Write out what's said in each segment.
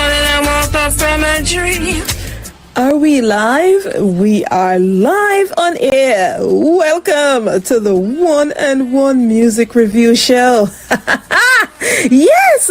morning I woke up from a dream. Are we live? We are live on air. Welcome to the One and One Music Review Show. Yes,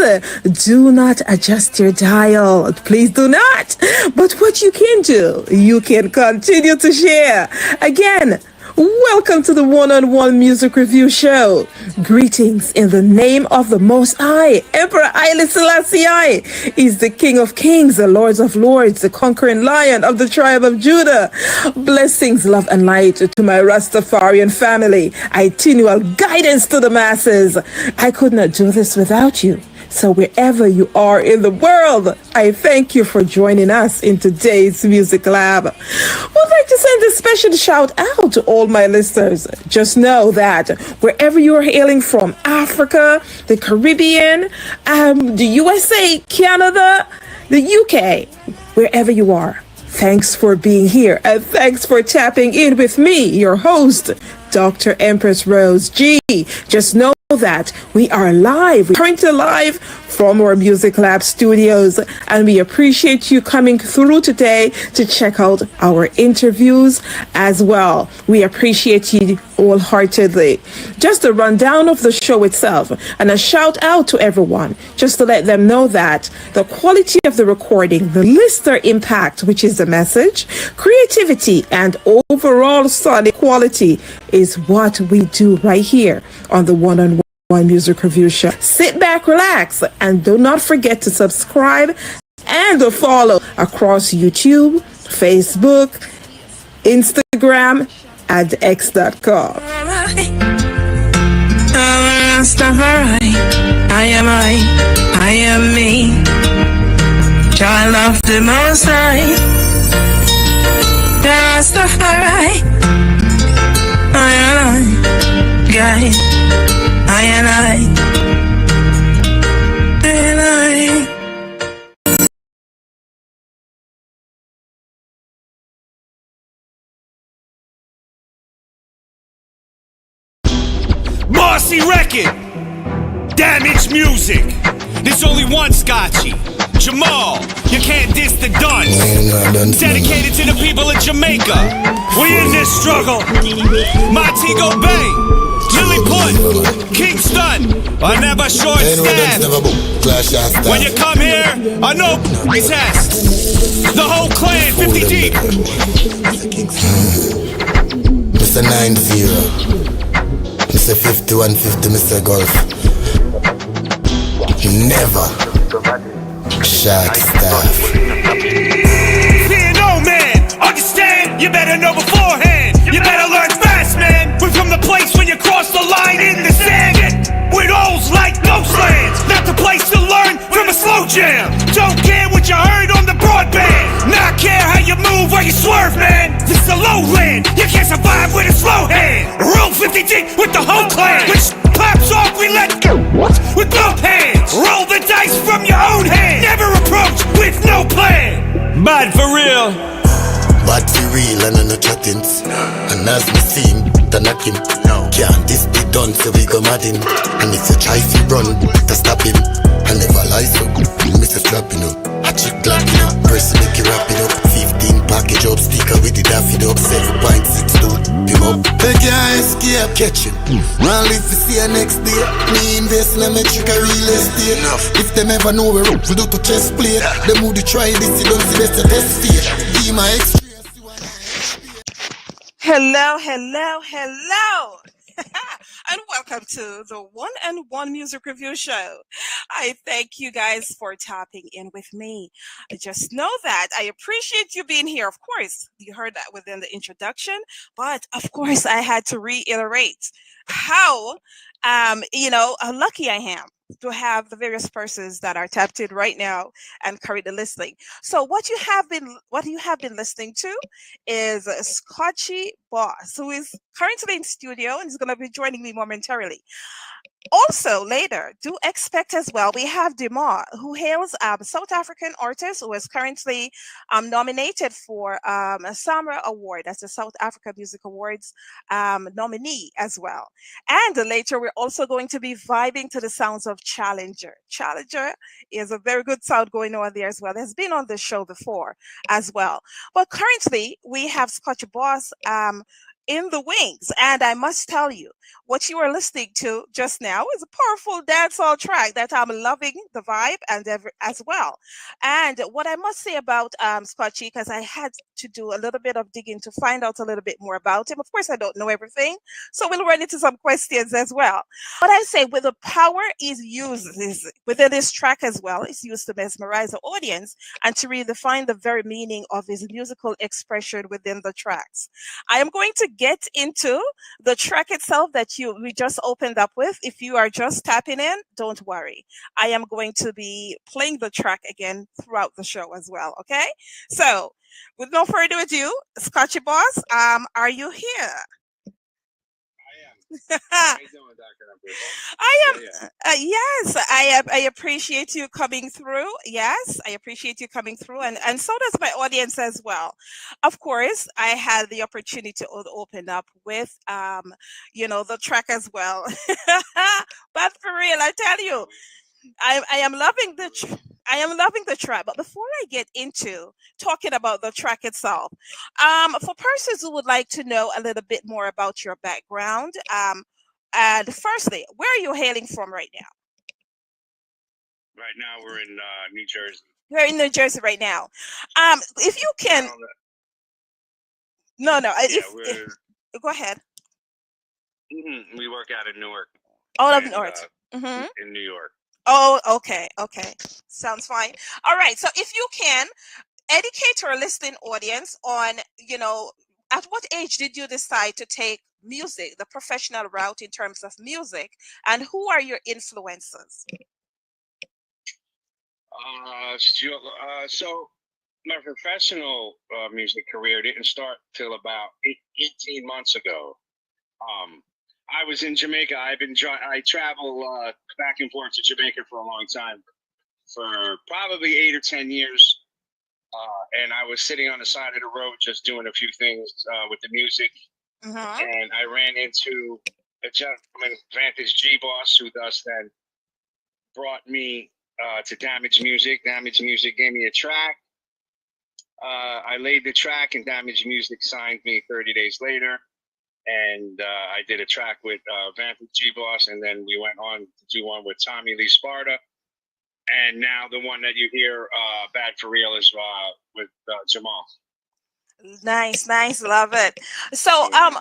do not adjust your dial. Please do not. But what you can do, you can continue to share. Again, welcome to the One-on-One Music Review Show. Greetings in the name of the Most High. Emperor Haile Selassie is the King of Kings, the Lord of Lords, the conquering Lion of the tribe of Judah. Blessings, love, and light to my Rastafarian family. Itineral guidance to the masses. I could not do this without you. So wherever you are in the world, I thank you for joining us in today's Music Lab. We'd like to send a special shout out to all my listeners. Just know that wherever you are hailing from, Africa, the Caribbean, the USA, Canada, the UK, wherever you are, thanks for being here and thanks for tapping in with me, your host, Dr. Empress Rose G. Just know that we are live. We're currently live from our Music Lab studios, and we appreciate you coming through today to check out our interviews as well. We appreciate you wholeheartedly. Just a rundown of the show itself and a shout out to everyone, just to let them know that the quality of the recording, the listener impact, which is the message, creativity, and overall sonic quality is what we do right here on the One-on-One Music Review Show. Sit back, relax, and do not forget to subscribe and follow across YouTube, Facebook, Instagram, and X.com. I am me, child of the Most High. Rastafari, I am guide. I and I. Bossy record, damaged music. There's only one Scotchie, Jamal. You can't diss the dunce. Dedicated to the people of Jamaica. We in this struggle. Montego Bay. Lilliput, Kingston, I never short staff. When you come here, I know test. The whole clan, 50 deep. Mr. 9-0, Mr. 5150, Mr. Golf. Never shot staff. Fear no man, understand, you better know beforehand. You better learn fast, man. We're from the place when you cross the line in the sand. With O's like ghost lands, not the place to learn from a slow jam. Don't care what you heard on the broadband, not care how you move or you swerve, man. This is a lowland, you can't survive with a slow hand. Roll 50 deep with the whole clan. When pops off, we let go with both hands. Roll the dice from your own hand. Never approach with no plan. Bad for real. Bad for real and I'm not chatting. And as me see him, to knock him. Can't this be done so we go mad him. And if you try to run, to stop him. I never lie so good, Mr. Strapping up. I check clapping up, person make you wrap it up. 15 package up, speaker with the daffy up. 7.6 dude, him up. They can't escape, catch him. I'll live to see you next day. Me invest in a metric a real estate. If them ever know we're up, we do to chest play. Them who they try this, you don't see best to test fear. Be my extra. Hello, hello, hello. And welcome to the One and One Music Review Show. I thank you guys for tapping in with me. Just know that I appreciate you being here. Of course, you heard that within the introduction, but of course I had to reiterate how lucky I am to have the various persons that are tapped in right now and currently listening. So what you have been listening to is Scotchie Boss, who is currently in studio and is going to be joining me momentarily. Also, later, do expect as well, we have Dimahr, who hails a South African artist who is currently nominated for a SAMRA Award. That's the South Africa Music Awards nominee as well. And later, we're also going to be vibing to the sounds of Challenger. Challenger is a very good sound going on there as well. Has been on the show before as well. But currently, we have Scotchie Boss in the wings. And I must tell you, what you are listening to just now is a powerful dancehall track that I'm loving the vibe and as well. And what I must say about Scotchy, because I had to do a little bit of digging to find out a little bit more about him. Of course, I don't know everything, so we'll run into some questions as well. But I say, with the power is within this track as well, it's used to mesmerize the audience and to redefine the very meaning of his musical expression within the tracks. I am going to get into the track itself that we just opened up with. If you are just tapping in, don't worry. I am going to be playing the track again throughout the show as well. Okay. So with no further ado, Scotchy Boss, are you here? How you doing, Dr. I am. Yes, I appreciate you coming through. Yes, I appreciate you coming through, and so does my audience as well. Of course, I had the opportunity to open up with the track as well. But for real, I tell you, I am loving I am loving the track. But before I get into talking about the track itself, for persons who would like to know a little bit more about your background, and firstly, where are you hailing from right now? Right now, we're in New Jersey. We're in New Jersey right now. If you can, no. Go ahead. We work out in Newark. Oh, up north. In New York. Oh, okay. Sounds fine. All right. So if you can educate our listening audience on, at what age did you decide to take music, the professional route in terms of music, and who are your influences? So my professional music career didn't start till about 18 months ago. I was in Jamaica. I travel back and forth to Jamaica for a long time, for probably 8 or 10 years. And I was sitting on the side of the road just doing a few things with the music. And I ran into a gentleman, Scotchie Boss, who thus then brought me to Damage Music. Damage Music gave me a track. I laid the track, and Damage Music signed me 30 days later. And I did a track with Scotchie Boss, and then we went on to do one with Tommy Lee Sparta. And now the one that you hear, Bad for Real, is with Jamal. Nice, love it. So, of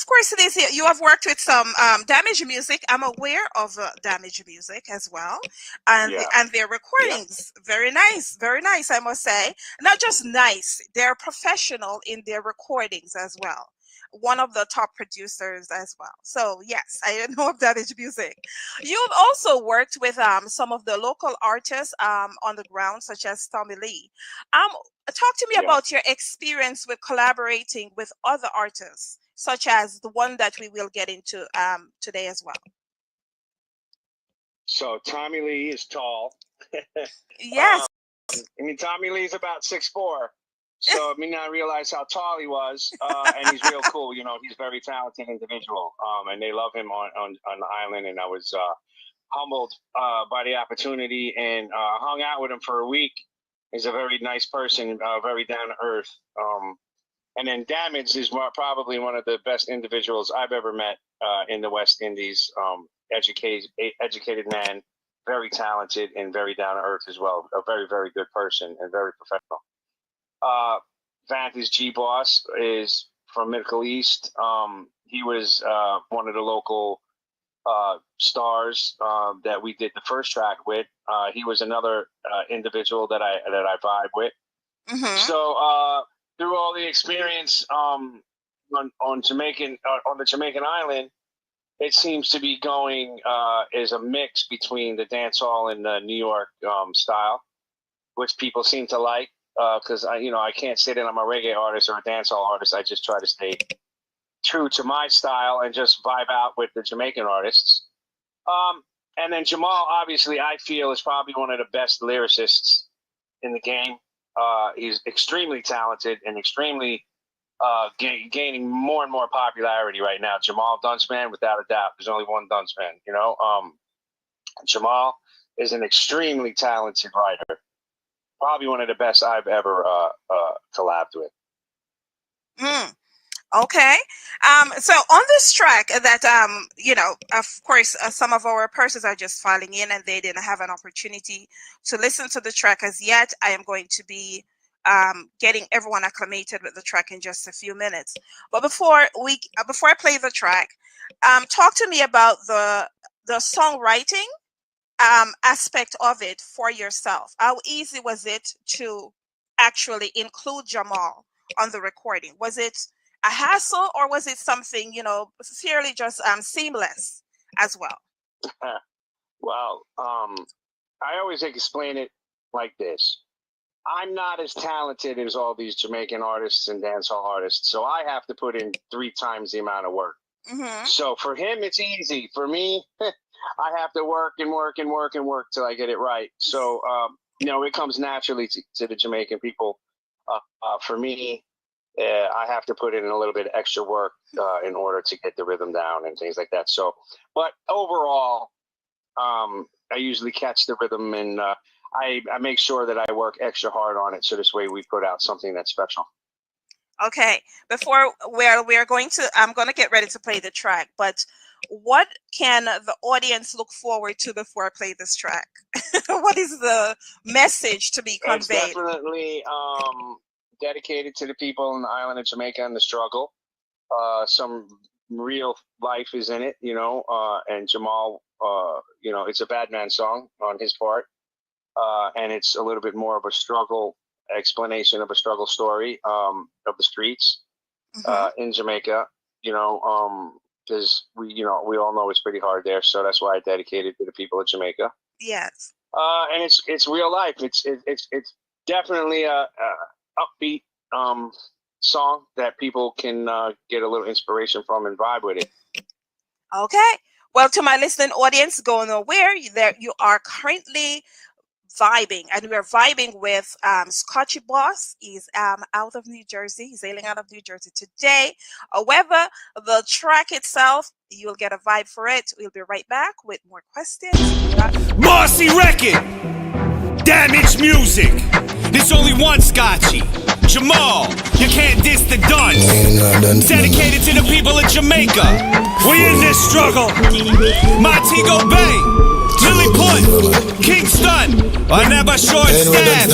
course, it is. You have worked with some Damage Music. I'm aware of Damage Music as well, and their recordings. Very nice, I must say. Not just nice; they're professional in their recordings as well. One of the top producers as well. So yes, I know of Damage Music. You've also worked with some of the local artists on the ground, such as Tommy Lee. Talk to me about your experience with collaborating with other artists, such as the one that we will get into today as well. So Tommy Lee is tall. Yes. Tommy Lee's about 6'4". So I mean, I realized how tall he was, and he's real cool. He's a very talented individual, and they love him on the island. And I was humbled by the opportunity, and hung out with him for a week. He's a very nice person, very down to earth. And then Damage is probably one of the best individuals I've ever met in the West Indies. Educated man, very talented, and very down to earth as well. A very, very good person and very professional. Scotchie Boss is from Middle East. He was one of the local stars that we did the first track with. He was another individual that I vibe with. So through all the experience on the Jamaican island, it seems to be going as a mix between the dancehall and the New York style, which people seem to like. Because I can't say that I'm a reggae artist or a dancehall artist. I just try to stay true to my style and just vibe out with the Jamaican artists. And then Jamal, obviously, I feel is probably one of the best lyricists in the game. He's extremely talented and extremely gaining more and more popularity right now. Jamal Dunceman, without a doubt. There's only one Dunceman, you know. Jamal is an extremely talented writer. Probably one of the best I've ever collabed with. Okay. So on this track that, you know, of course, some of our persons are just filing in and they didn't have an opportunity to listen to the track as yet. I am going to be getting everyone acclimated with the track in just a few minutes. But before I play the track, talk to me about the songwriting aspect of it for yourself. How easy was it to actually include Jamal on the recording? Was it a hassle, or was it something, you know, fairly just seamless as well? Well, I always explain it like this. I'm not as talented as all these Jamaican artists and dancehall artists, so I have to put in 3 times the amount of work. So for him, it's easy. For me, I have to work and work and work and work till I get it right. So, you know, it comes naturally to the Jamaican people. For me, I have to put in a little bit of extra work in order to get the rhythm down and things like that. So, but overall, I usually catch the rhythm, and I make sure that I work extra hard on it. So this way we put out something that's special. Okay. Before we're going to, I'm going to get ready to play the track, but what can the audience look forward to before I play this track? What is the message to be conveyed? It's definitely dedicated to the people in the island of Jamaica and the struggle. Some real life is in it, you know, and Jamal, you know, it's a bad man song on his part. And it's a little bit more of a struggle explanation of a struggle story of the streets in Jamaica, you know, because we all know it's pretty hard there. So that's why I dedicated to the people of Jamaica. Yes. And it's real life. It's definitely a upbeat song that people can get a little inspiration from and vibe with it. Okay. Well, to my listening audience, going aware there, you are currently vibing, and we're vibing with Scotchie Boss. He's out of New Jersey. He's hailing out of New Jersey today. However, the track itself, you'll get a vibe for it. We'll be right back with more questions. Bossy record, damaged music. There's only one Scotchie, Jamal. You can't diss the dunce. Dedicated to the people of Jamaica. We in this struggle. Montego Bay, Lilliput, Kingston, I never short stand.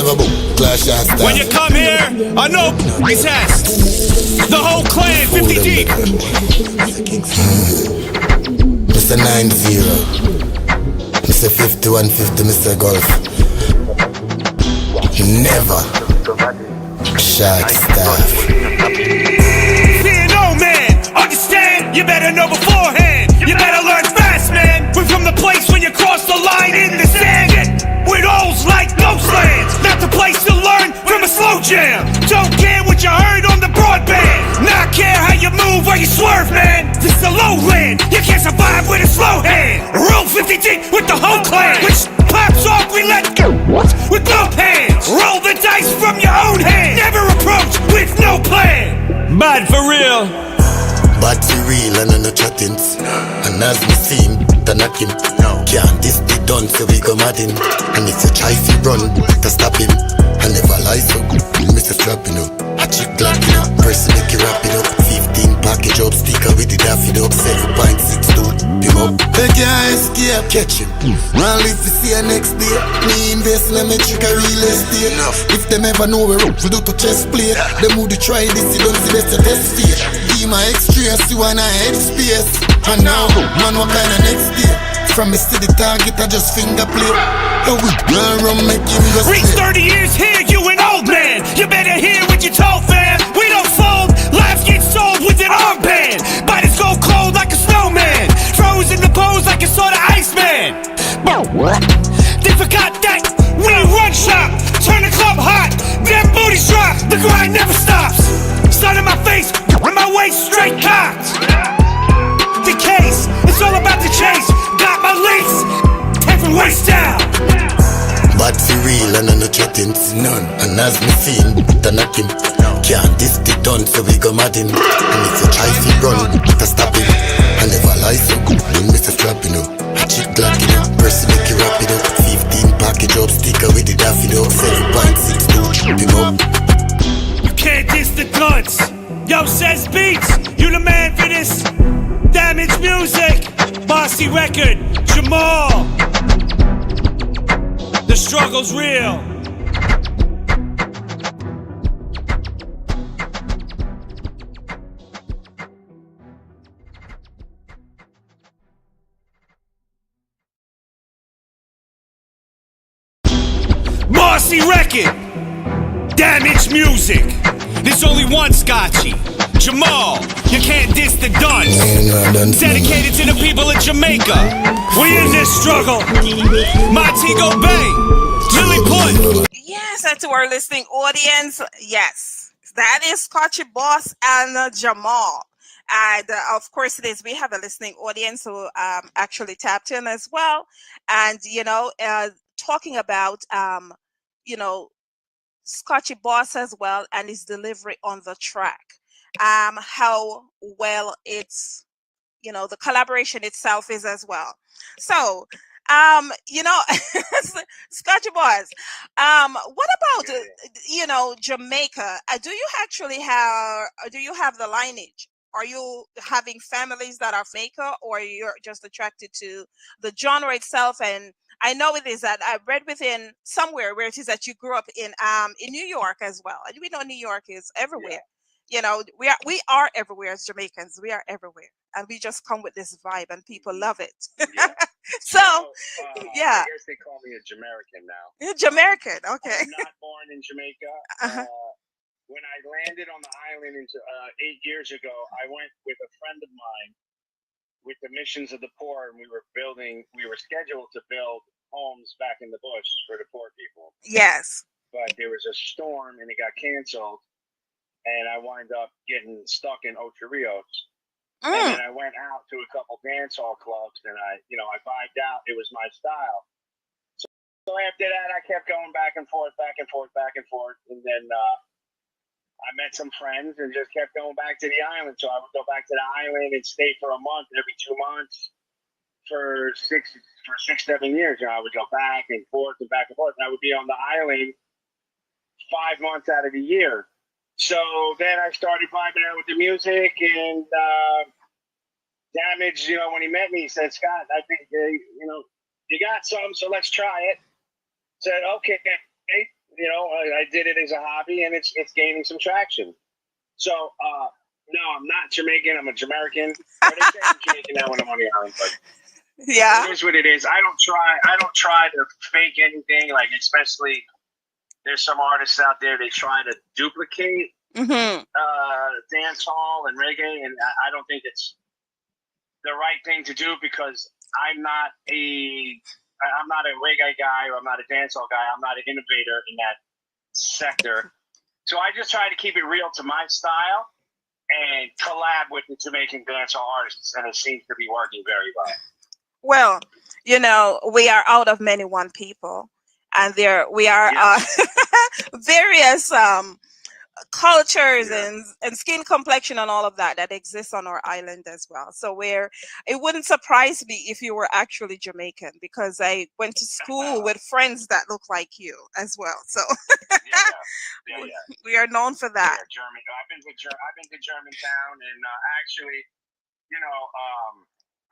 When you come here, I know test. The whole clan, 50 deep. Mr. 9-0, Mr. 5150, Mr. Golf. Never shot staff. Fear no man, understand? You better know beforehand. You better learn fast, man. We're from the place when you cross the line in the sand. With holes like ghost lands. Not the place to learn from a slow jam. Don't care what you heard on the broadband. Not care how you move or you swerve, man. This is a lowland. You can't survive with a slow hand. Roll 50 deep with the whole clan. Which pops off, we let go with both hands. Roll the dice from your own hand. Never approach with no plan. Bad for real. Bad for real and no chattings. And as we see him, the knocking. Can't this be done so we go mad him. And if you try to run, to stop him. I never lie so good, Mr. Strapping up. A chick clapping up, person make you wrap it up. 15 package up, sticker with the daffy up. 7.62, him up. They can't escape, catch him. Well, if you see her next day, me invest in me trick a real estate. If them ever know we're up, we do to chest play. Them who they try this, you don't see best to test fear. Be my extra, see one I head space. And now, man, what kind of next day? From me to the target, I just finger play. Oh, we run, make him go straight. Reach 30 years here, you an old man. You better hear what you told, fam. We don't fold, lives get sold with an armband. Bodies go cold like a snowman. Frozen the pose like a sort of Iceman. They forgot that we run shop. Turn the club hot, them booties drop. The grind never stops. Sun in my face, with my waist straight cocked. The case, it's all about the chase. Got my waist down. Bad for real and no chattings, none. And as me seen, the knock him. Can't this be done, so we go mad him. And if you try to run, to stop him. I never lie so good, when Mr. Strap, you know. Chip black, you know, press make you wrap it up. 15 package up, sticker with the daffy dog. 7.6, do chop him up. You can't diss the guns. Yo, says beats, you the man for this. Damage music, Bossy record, Jamal. The struggle's real. Bossy record, Damage music. There's only one Scotchie, Jamal. You can't diss the dunce. Dedicated to the people of Jamaica. We in this struggle. Montego Bay, Lilliput. Yes, and to our listening audience, yes, that is Scotchie Boss and Jamal. And of course, we have a listening audience who actually tapped in as well. And, talking about, Scotchie Boss as well and his delivery on the track. How well it's, the collaboration itself is as well. So, Scotchie Boss, what about, Jamaica? Do you have the lineage? Are you having families that are Jamaica, or you're just attracted to the genre itself? And I know it is that I read within somewhere where it is that you grew up in New York as well. And we know New York is everywhere. We are everywhere as Jamaicans. We are everywhere, and we just come with this vibe, and people love it. So, I guess they call me a Jamaican now. You're Jamaican, okay. I'm not born in Jamaica. When I landed on the island 8 years ago, I went with a friend of mine with the Missions of the Poor, and we were scheduled to build homes back in the bush for the poor people. Yes. But there was a storm and it got canceled, and I wound up getting stuck in Ocho Rios. And then I went out to a couple dance hall clubs, and I vibed out. It was my style. So after that, I kept going back and forth, and then I met some friends and just kept going back to the island. So I would go back to the island and stay for a month every 2 months for 6-7 years. I would go back and forth and back and forth. And I would be on the island 5 months out of the year. So then I started vibing out with the music, and Damage, when he met me, he said, "Scott, I think, you got some, so let's try it." Said, "Okay." I did it as a hobby, and it's gaining some traction. So, no, I'm not Jamaican. I'm a Jamaican. But they say I'm Jamaican now when I'm on the island. But Yeah. it is what it is. I don't try to fake anything. Like, especially there's some artists out there, they try to duplicate dance hall and reggae, and I don't think it's the right thing to do, because I'm not a reggae guy, or I'm not a dancehall guy. I'm not an innovator in that sector. So I just try to keep it real to my style and collab with the Jamaican dancehall artists, and it seems to be working very well. Well, we are out of many one people, and we are various cultures and skin complexion and all of that exists on our island as well. So it wouldn't surprise me if you were actually Jamaican, because I went to school with friends that look like you as well. So we are known for that. Yeah, German. I've been to Germantown, and actually,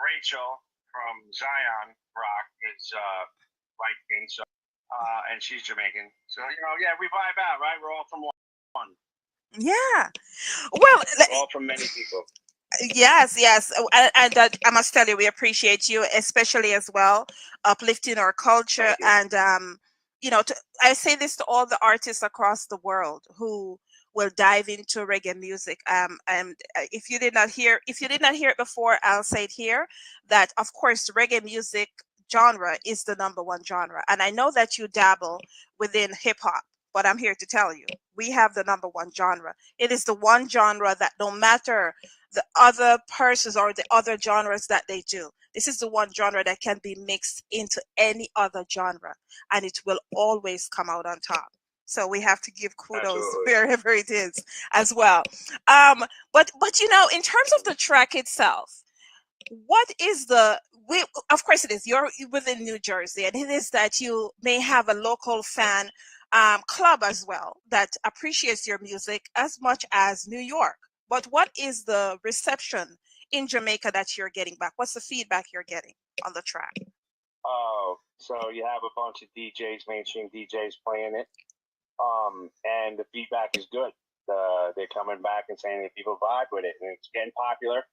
Rachel from Zion Rock is light skinned, so and she's Jamaican. So we vibe out, right? We're all from one. Yeah. Well, all from many people. Yes, and I must tell you, we appreciate you, especially as well, uplifting our culture. And I say this to all the artists across the world who will dive into reggae music. And if you did not hear it before, I'll say it here, that of course reggae music genre is the number one genre, and I know that you dabble within hip hop. But I'm here to tell you, we have the number one genre. It is the one genre that no matter the other persons or the other genres that they do, This is the one genre that can be mixed into any other genre, and it will always come out on top. So we have to give kudos Absolutely. wherever it is as well. But in terms of the track itself, what is of course it is, you're within New Jersey, and it is that you may have a local fan club as well that appreciates your music as much as New York. But what is the reception in Jamaica that you're getting back? What's the feedback you're getting on the track? Oh, so you have a bunch of DJs, mainstream DJs playing it, and the feedback is good. They're coming back and saying that people vibe with it, and it's getting popular.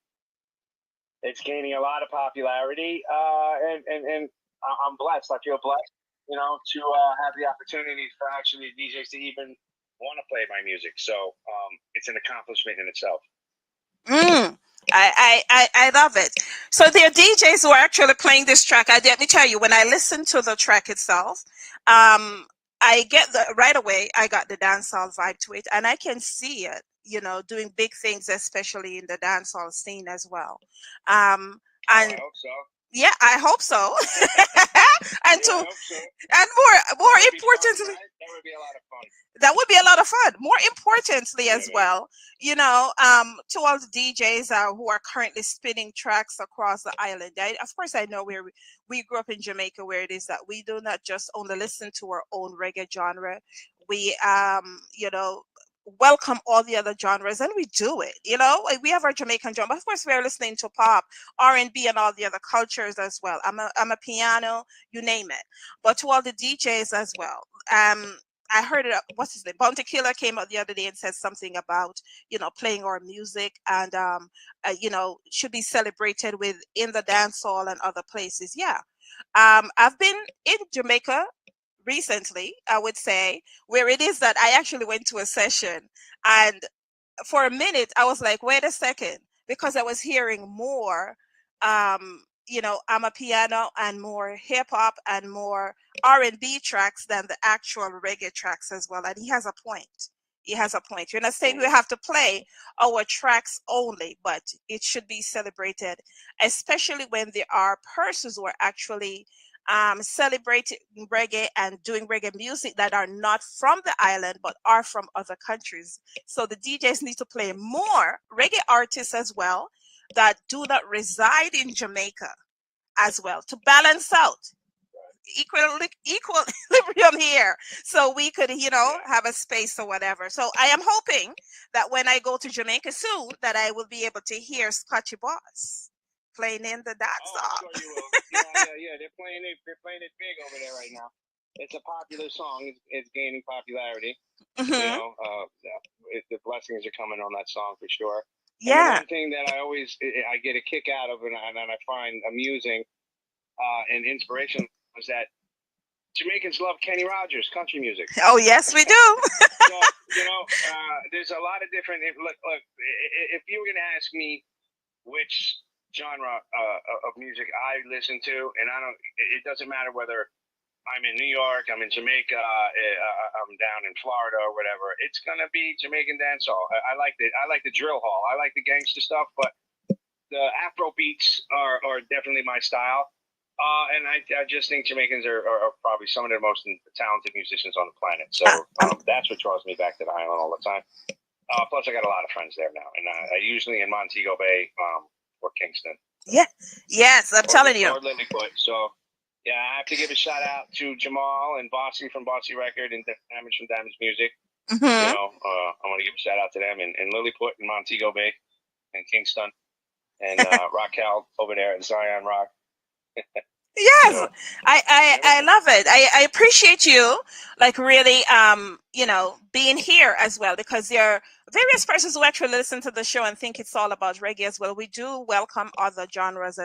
It's gaining a lot of popularity, and I'm blessed. I feel blessed, to have the opportunity for actually DJs to even want to play my music. So it's an accomplishment in itself. I love it. So there are DJs who are actually playing this track. Let me tell you, when I listen to the track itself, I get right away. I got the dancehall vibe to it, and I can see it, doing big things, especially in the dancehall scene as well. And I hope so. yeah, I hope so. And I hope so. and more importantly, that would be a lot of fun. That would be a lot of fun. More importantly, as well, to all the DJs who are currently spinning tracks across the island. Of course, I know we grew up in Jamaica, where it is that we do not just only listen to our own reggae genre. We, welcome all the other genres, and we do it. We have our Jamaican genre. Of course, we're listening to pop, R&B, and all the other cultures as well. I'm a piano, you name it. But to all the DJs as well. I heard it. What's his name? Bounty Killer came out the other day and said something about playing our music, and should be celebrated in the dance hall and other places. Yeah, I've been in Jamaica recently, I would say, where it is that I actually went to a session, and for a minute I was like, wait a second, because I was hearing more I'm a piano and more hip hop and more R&B tracks than the actual reggae tracks as well. And he has a point. You're not saying we have to play our tracks only, but it should be celebrated, especially when there are persons who are actually celebrating reggae and doing reggae music that are not from the island but are from other countries. So the DJs need to play more reggae artists as well that do not reside in Jamaica as well, to balance out equilibrium here, so we could have a space or whatever. So I am hoping that when I go to Jamaica soon, that I will be able to hear Scotchie Boss playing in the dance song. I'm sure you will. Yeah. They're playing it big over there right now. It's a popular song. It's gaining popularity. Mm-hmm. The blessings are coming on that song for sure. Yeah. And one thing that I get a kick out of, and I find amusing and inspiration, was that Jamaicans love Kenny Rogers country music. Oh yes, we do. So there's a lot of different. Look, if you were going to ask me which genre of music I listen to, and it doesn't matter whether I'm in New York, I'm in Jamaica, I'm down in Florida or whatever, it's gonna be Jamaican dancehall. I like the drill hall. I like the gangster stuff, but the Afro beats are definitely my style. And I just think Jamaicans are probably some of the most talented musicians on the planet. So that's what draws me back to the island all the time. Plus, I got a lot of friends there now, and I usually in Montego Bay or Kingston. Yeah. Yes, I'm telling you. Or Lilliput. So. Yeah, I have to give a shout out to Jamal and Bossy from Bossy Record and Damage from Damage Music. Mm-hmm. I want to give a shout out to them and Lilliput and Montego Bay and Kingston and Raquel over there at Zion Rock. Yes, So, I love it. I appreciate you, like, really, being here as well, because there are various persons who actually listen to the show and think it's all about reggae as well. We do welcome other genres.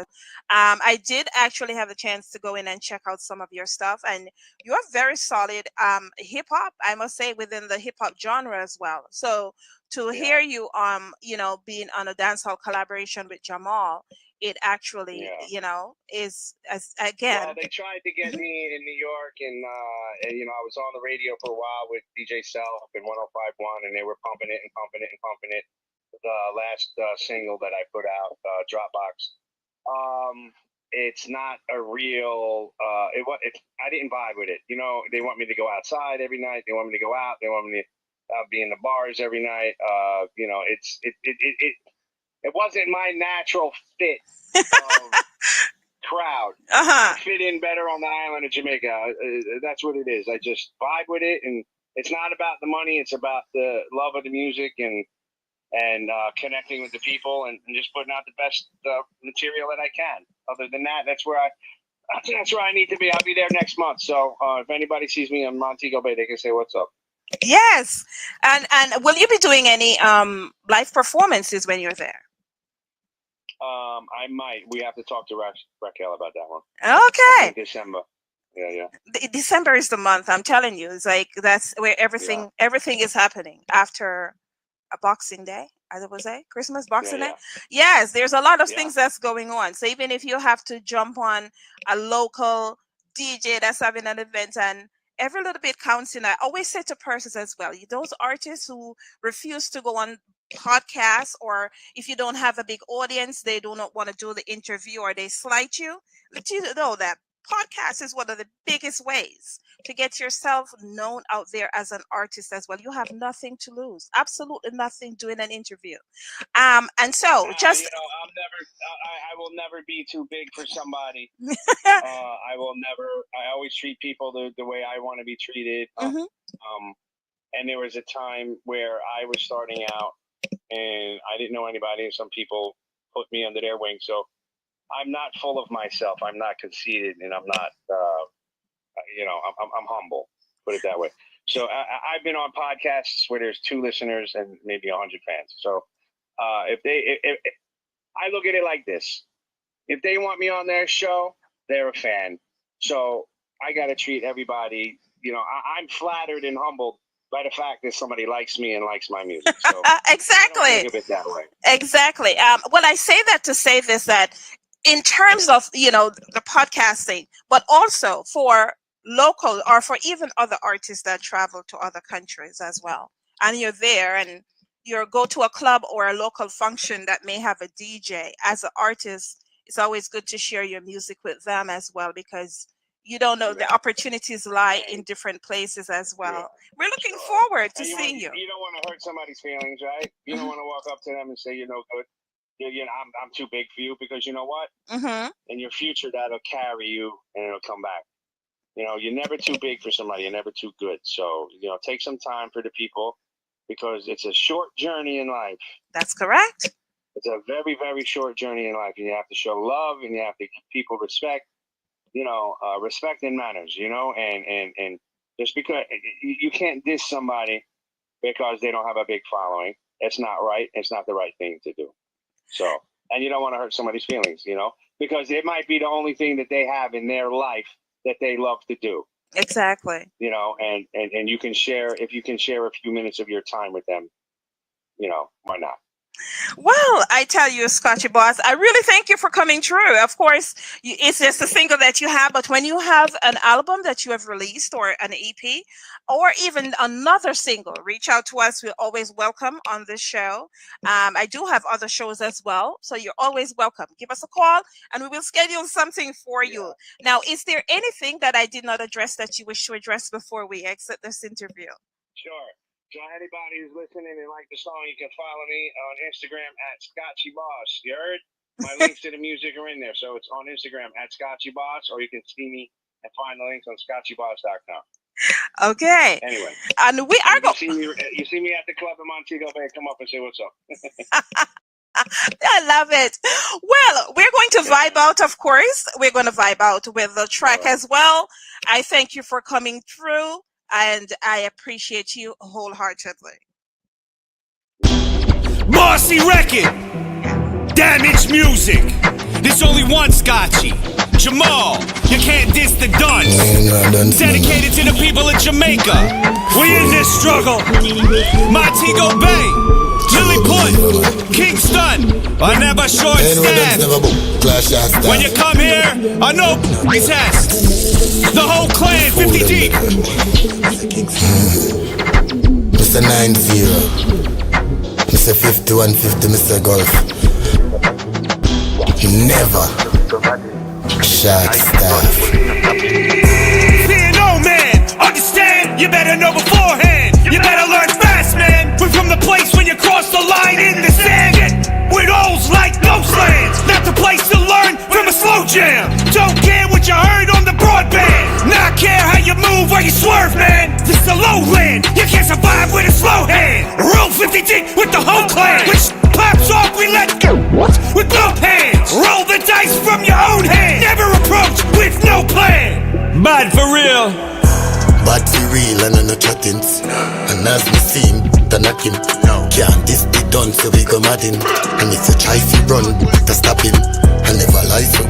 I did actually have a chance to go in and check out some of your stuff, and you're very solid hip hop, I must say, within the hip hop genre as well. So to hear you being on a dancehall collaboration with Jamal, it actually is, as again. Well, they tried to get me in New York, and I was on the radio for a while with DJ Self and 105.1, and they were pumping it. The last single that I put out, Dropbox, it's not a real. I didn't vibe with it. You know, they want me to go outside every night. They want me to go out. They want me to be in the bars every night. You know, it wasn't my natural fit of crowd. I fit in better on the island of Jamaica. That's what it is. I just vibe with it, and it's not about the money. It's about the love of the music and connecting with the people and just putting out the best material that I can. Other than that, that's where I need to be. I'll be there next month. So if anybody sees me in Montego Bay, they can say what's up. Yes, and will you be doing any live performances when you're there? I might. We have to talk to Raquel about that one. Okay. December. Yeah. December is the month. I'm telling you, it's like that's where everything is happening after a Boxing Day, as it was Christmas, Boxing Day. Yes, there's a lot of things that's going on. So even if you have to jump on a local DJ that's having an event, and every little bit counts in. I always say to persons as well, those artists who refuse to go on podcasts, or if you don't have a big audience, they do not want to do the interview, or they slight you. Let you know that podcast is one of the biggest ways to get yourself known out there as an artist as well. You have nothing to lose, absolutely nothing doing an interview. And so just I will never be too big for somebody. I always treat people the way I want to be treated. And there was a time where I was starting out and I didn't know anybody, and some people put me under their wing. So I'm not full of myself. I'm not conceited, and I'm not, I'm humble, put it that way. So I've been on podcasts where there's 2 listeners and maybe 100 fans. So if I look at it like this, if they want me on their show, they're a fan. So I got to treat everybody, I'm flattered and humbled by the fact that somebody likes me and likes my music. So exactly. I don't think of it that way. Exactly. Well, I say that to say this, that in terms of, the podcasting, but also for local or for even other artists that travel to other countries as well. And you're there and you go to a club or a local function that may have a DJ. As an artist, it's always good to share your music with them as well, because you don't know, the opportunities lie in different places as well. We're looking forward to seeing you. You don't want to hurt somebody's feelings, right? You don't want to walk up to them and say, you're no good. I'm too big for you, because you know what? In your future, that'll carry you and it'll come back. You're never too big for somebody. You're never too good. So, take some time for the people, because it's a short journey in life. That's correct. It's a very, very short journey in life. And you have to show love and you have to give people respect. Respect and manners, and just because you can't diss somebody because they don't have a big following. It's not right. It's not the right thing to do. So, and you don't want to hurt somebody's feelings, because it might be the only thing that they have in their life that they love to do. Exactly. And you can share, if you can share a few minutes of your time with them, why not? Well, I tell you, Scotchie Boss, I really thank you for coming through. Of course, it's just a single that you have, but when you have an album that you have released, or an EP, or even another single, reach out to us. We're always welcome on this show. I do have other shows as well, so you're always welcome. Give us a call and we will schedule something for you. Now, is there anything that I did not address that you wish to address before we exit this interview? Sure. So anybody who's listening and like the song, you can follow me on Instagram at Scotchie Boss. You heard? My links to the music are in there. So it's on Instagram at Scotchie Boss, or you can see me and find the links on ScotchieBoss.com. Okay. Anyway. And we are going. You see me at the club in Montego Bay, come up and say what's up. I love it. Well, we're going to vibe out, of course. We're going to vibe out with the track as well. I thank you for coming through, and I appreciate you wholeheartedly. Bossy record, damaged music. There's only one Scotchie, Jamal. You can't diss the dunce. Dedicated to the people of Jamaica. We in this struggle. Montego Bay, Lilliput, Kingston. I never short stand. When you come here, I know test. The whole clan, 50 deep. Mr. 9-0, Mr. 5150, Mr. Golf. Never Shark staff. Fear no man, understand, you better know beforehand. You better learn fast, man. We're from the place when you cross the line in the sand. With holes like ghost lands, not the place to learn from a slow jam. Don't care what you heard on the broadband, not care how you move or you swerve, man. This is a lowland, you can't survive with a slow hand. Roll 50 deep with the whole clan. Which pops off, we let go with both hands. Roll the dice from your own hand. Never approach with no plan. Bad for real. Bad for real and I'm not chatting. And as me see him, the knock him. Can't this be done so we go mad him. And if you try to run, to stop him. I never lie so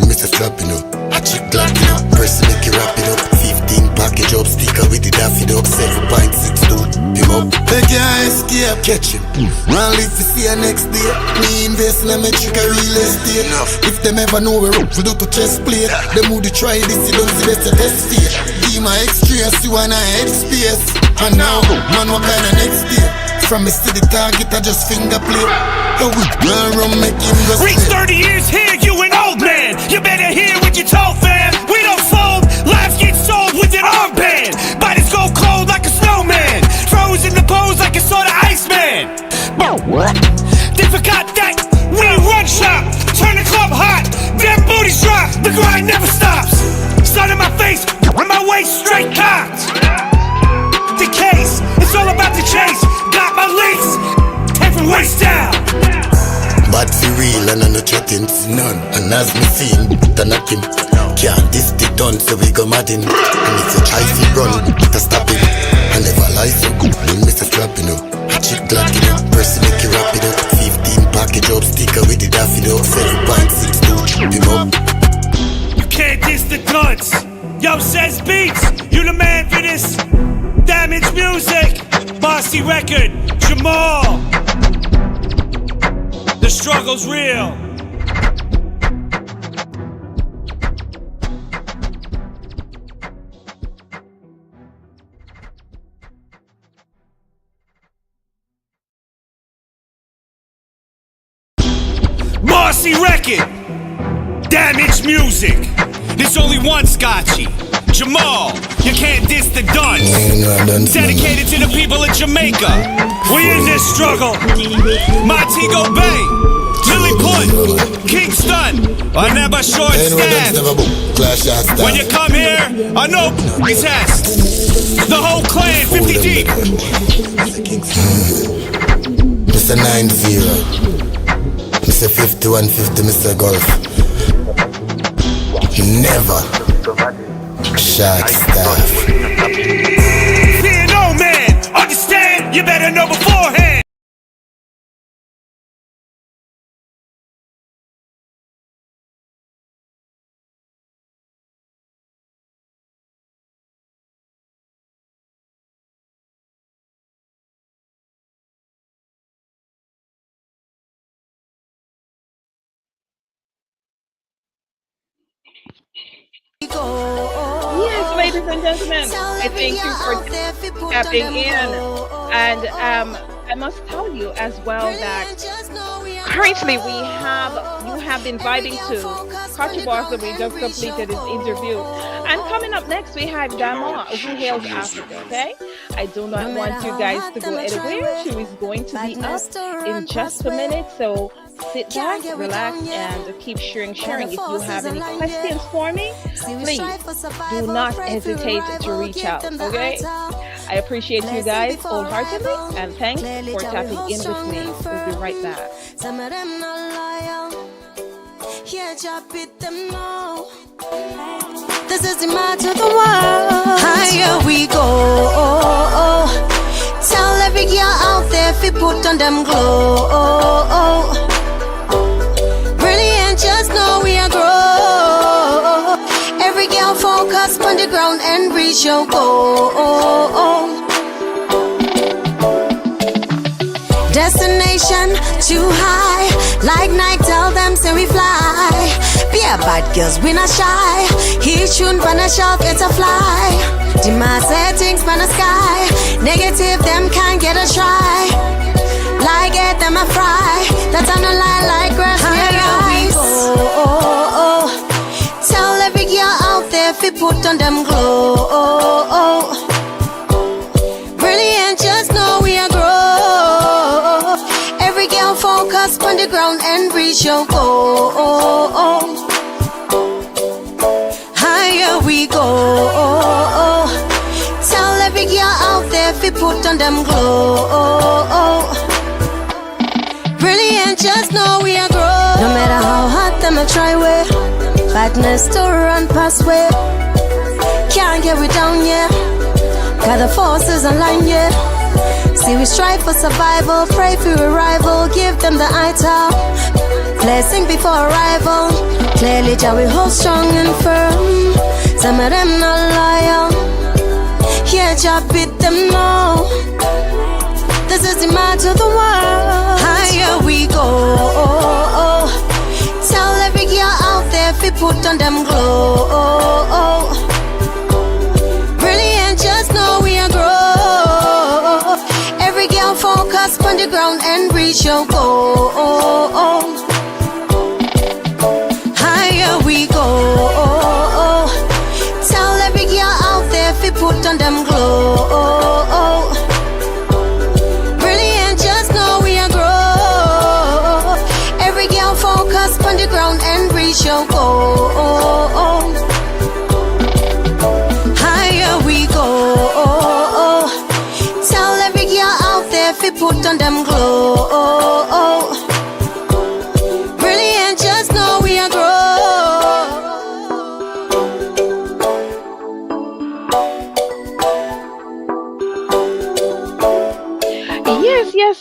Mr. Slapping up. I chick clapping up, person make you wrap it up. 15 package up, sticker with the daffy up. 7.62, him up. They can't escape, catch him. Run live to see her next day. Me invest in a metric a real estate. If them ever know we're up, we do to chest play. Them who they try this, you don't see best to test fear. Be my extras, you wanna head space. And now, man, what kind of next day? From me to the target, I just finger play. Oh, we run, make him go. Reach 30 years here, you an old man. You better hear what you're told, fam. We don't fold, lives get sold with an armband. Bodies go cold like a snowman. Froze in the pose like a soda Iceman. They forgot that we run shop. Turn the club hot, them booties drop. The grind never stops. Sun in my face, with my waist straight cocked. The case, it's all about the chase. Got my links, and from waist down. Bad for real and I'm not chatting. None. And as me see him, the knock him. Can't this be done so we go mad him. And if you try to run, to stop him. I never lie so good when Mr. Slapping up. I chick clapping up, person make you wrap it up. 15 package up, sticker with the daffy up. 7.62, him up. You can't diss the guns. Yo, says beats, you the man for this. Damage music, Bossy record, Jamal. The struggle's real. Bossy record, Damage music. There's only one Scotchie. Jamal, you can't diss the dunce. Dedicated to the people of Jamaica. We in this struggle. Montego Bay, Lily Point, Kingston, I never short stand. When you come here, I know it's test. The whole clan, 50 deep. Mr. 9-0. Mr. 5150, Mr. Golf. Never. Shark staff. Fear no man, understand, you better know beforehand. Yes, ladies and gentlemen, I thank you for tapping in. And I must tell you as well that currently you have been vibing to Scotchie Boss, and we just completed his interview. And coming up next, we have Dimahr, who hails Africa, okay? I do not want you guys to go anywhere. She is going to be up in just a minute, so sit back, relax, and keep sharing. If you have any questions for me, please do not hesitate to reach out, okay? I appreciate you guys wholeheartedly, and thanks for tapping in with me. We'll be right back. This is the march of the world. Higher we go. Tell every girl out there if you put on them glow. Brilliant, just know we are grow. Every girl focus on the ground and reach your goal. Destination too high, like night, tell them say we fly. Be a bad girls, we not shy. He tune pan a shelf, it's a fly. Dimahr settings pan the sky. Negative, them can't get a try. Like it, them a fry. That's on a lie like grass. Higher we go. Tell put on them glow. Brilliant, just know we are grow. Every girl focus on the ground and reach your goal. Higher we go. Tell every girl out there if we put on them glow. Brilliant, just know we are grow. No matter how hard them a try way, badness to run past way. Can't get we down, yeah. Got the forces online, yeah. See we strive for survival, pray for arrival, give them the eye top. Blessing before arrival. Clearly, Jah we hold strong and firm. Some of them not loyal. Yeah, Jah beat them all. This is the man to the world. Higher we go. Tell every girl out there if we put on them glow. Brilliant, just know we are grow. Every girl focus on the ground and reach your goal. Higher we go. Tell every girl out there if we put on them glow. Brilliant, just know we are grow. Every girl focus on the ground and reach your goal. Higher we go. Tell every girl out there if we put on them glow. Brilliant, just know we are grow.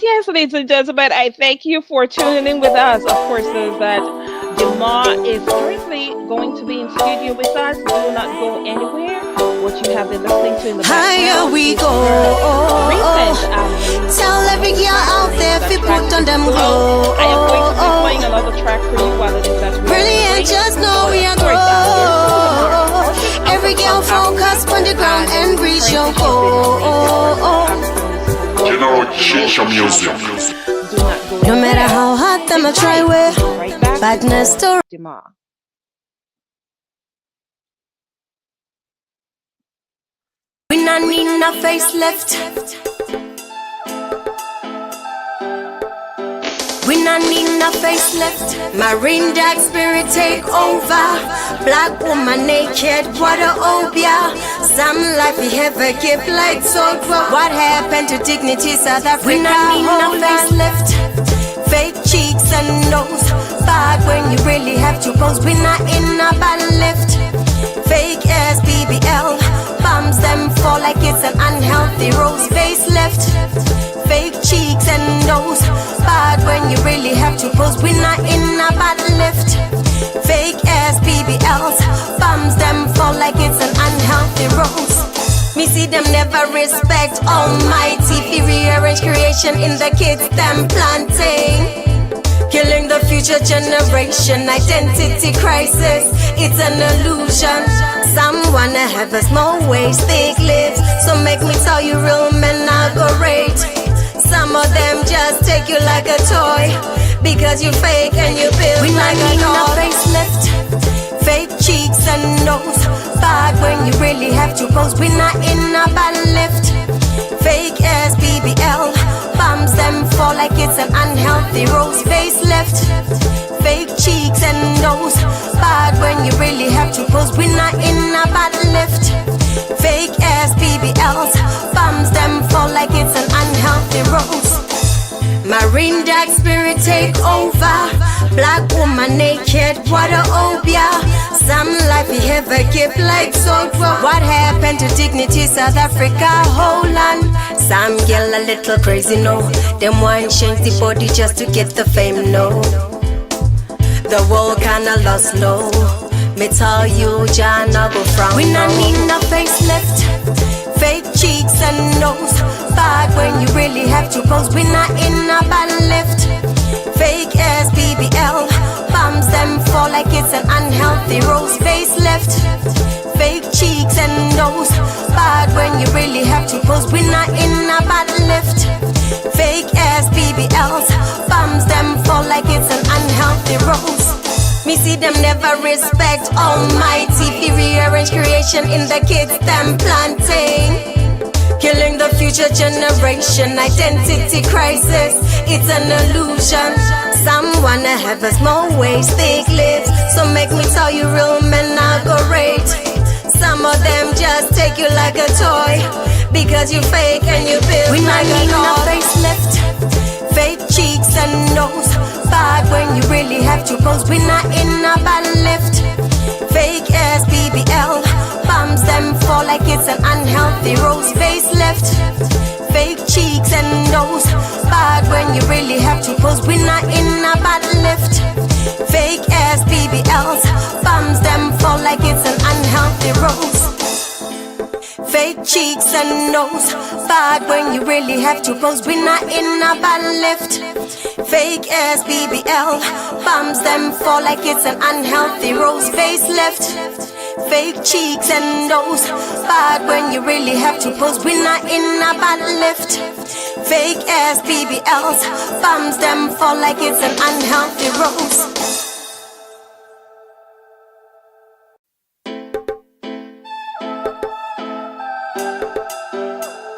Yes, ladies and gentlemen, I thank you for tuning in with us. Of course, is that Dimahr is currently going to be in studio with us. Do not go anywhere. What you have been listening to in the background. Higher we go. Tell every girl out there if we put on them glow. I am going to be playing another track for you while it is at Brilliant, just know we are grow. Every girl focus on the ground and reach your goal. You know, change your music. No matter how hard them a try way, badness to Dimahr. we not need no facelift. We not need no facelift. Marine dark spirit take over. Black woman naked, what a obia. Some life we ever give like so. What happened to dignity, South Africa? We not need no facelift. Fake cheeks and nose. Bad when you really have to pose. We not in a battle lift. Fake ass BBL. Bombs them fall like it's an unhealthy rose. Facelift. Fake cheeks and nose. Bad when you really have to pose. We not in a battle lift. Fake ass BBLs. Bombs them fall like it's an unhealthy rose. Me see them never respect Almighty. We rearrange creation in the kids them planting. Killing the future generation. Identity crisis, it's an illusion. Some wanna have us more ways, thick lips. So make me tell you, real men are great. Some of them just take you like a toy because you fake and you build we like a dog. Facelift, fake cheeks and nose. Bad when you really have to pose. We not in a battle lift. Fake ass BBL. Bombs them fall like it's an unhealthy rose. Facelift, fake cheeks and nose. Bad when you really have to pose. We not in a battle lift. Fake ass BBLs. Bombs them fall like it's an unhealthy rose. Marine dark spirit take over. Black woman naked, what a obia. Some life we ever give like so. What happened to dignity, South Africa? Hold on. Some girl a little crazy, no. Them want change the body just to get the fame, no. The world kinda lost, no. Me tell you, John, I go from. We not need no facelift. Fake cheeks and nose. Bad when you really have to pose. We not in a battle lift. Fake ass BBL. Bombs them fall like it's an unhealthy rose. Facelift. Fake cheeks and nose. Bad when you really have to pose. We not in a battle lift. Fake ass BBLs. Bombs them fall like it's an unhealthy rose. Me see them never respect Almighty. He rearrange creation in the kids them planting. Killing the future generation, identity crisis, it's an illusion. Some wanna have us more ways, thick lips. So make me tell you, real men are great. Some of them just take you like a toy, because you fake and you build we like a dog. Facelift, fake cheeks and nose, bad when you really have to pose. We're not in a bad lift. Fake ass BBL, bombs them fall like it's an unhealthy rose. Facelift, fake cheeks and nose, bad when you really have to pose. We're not in a bad lift. Fake ass BBLs, bombs them fall like it's an unhealthy rose. Fake cheeks and nose, bad when you really have to pose. We're not in a bad lift. Fake ass BBL, bombs them fall like it's an unhealthy rose. Facelift, fake cheeks and nose, bad when you really have to pose. We're not in a bad lift. Fake ass BBLs, bombs them fall like it's an unhealthy rose.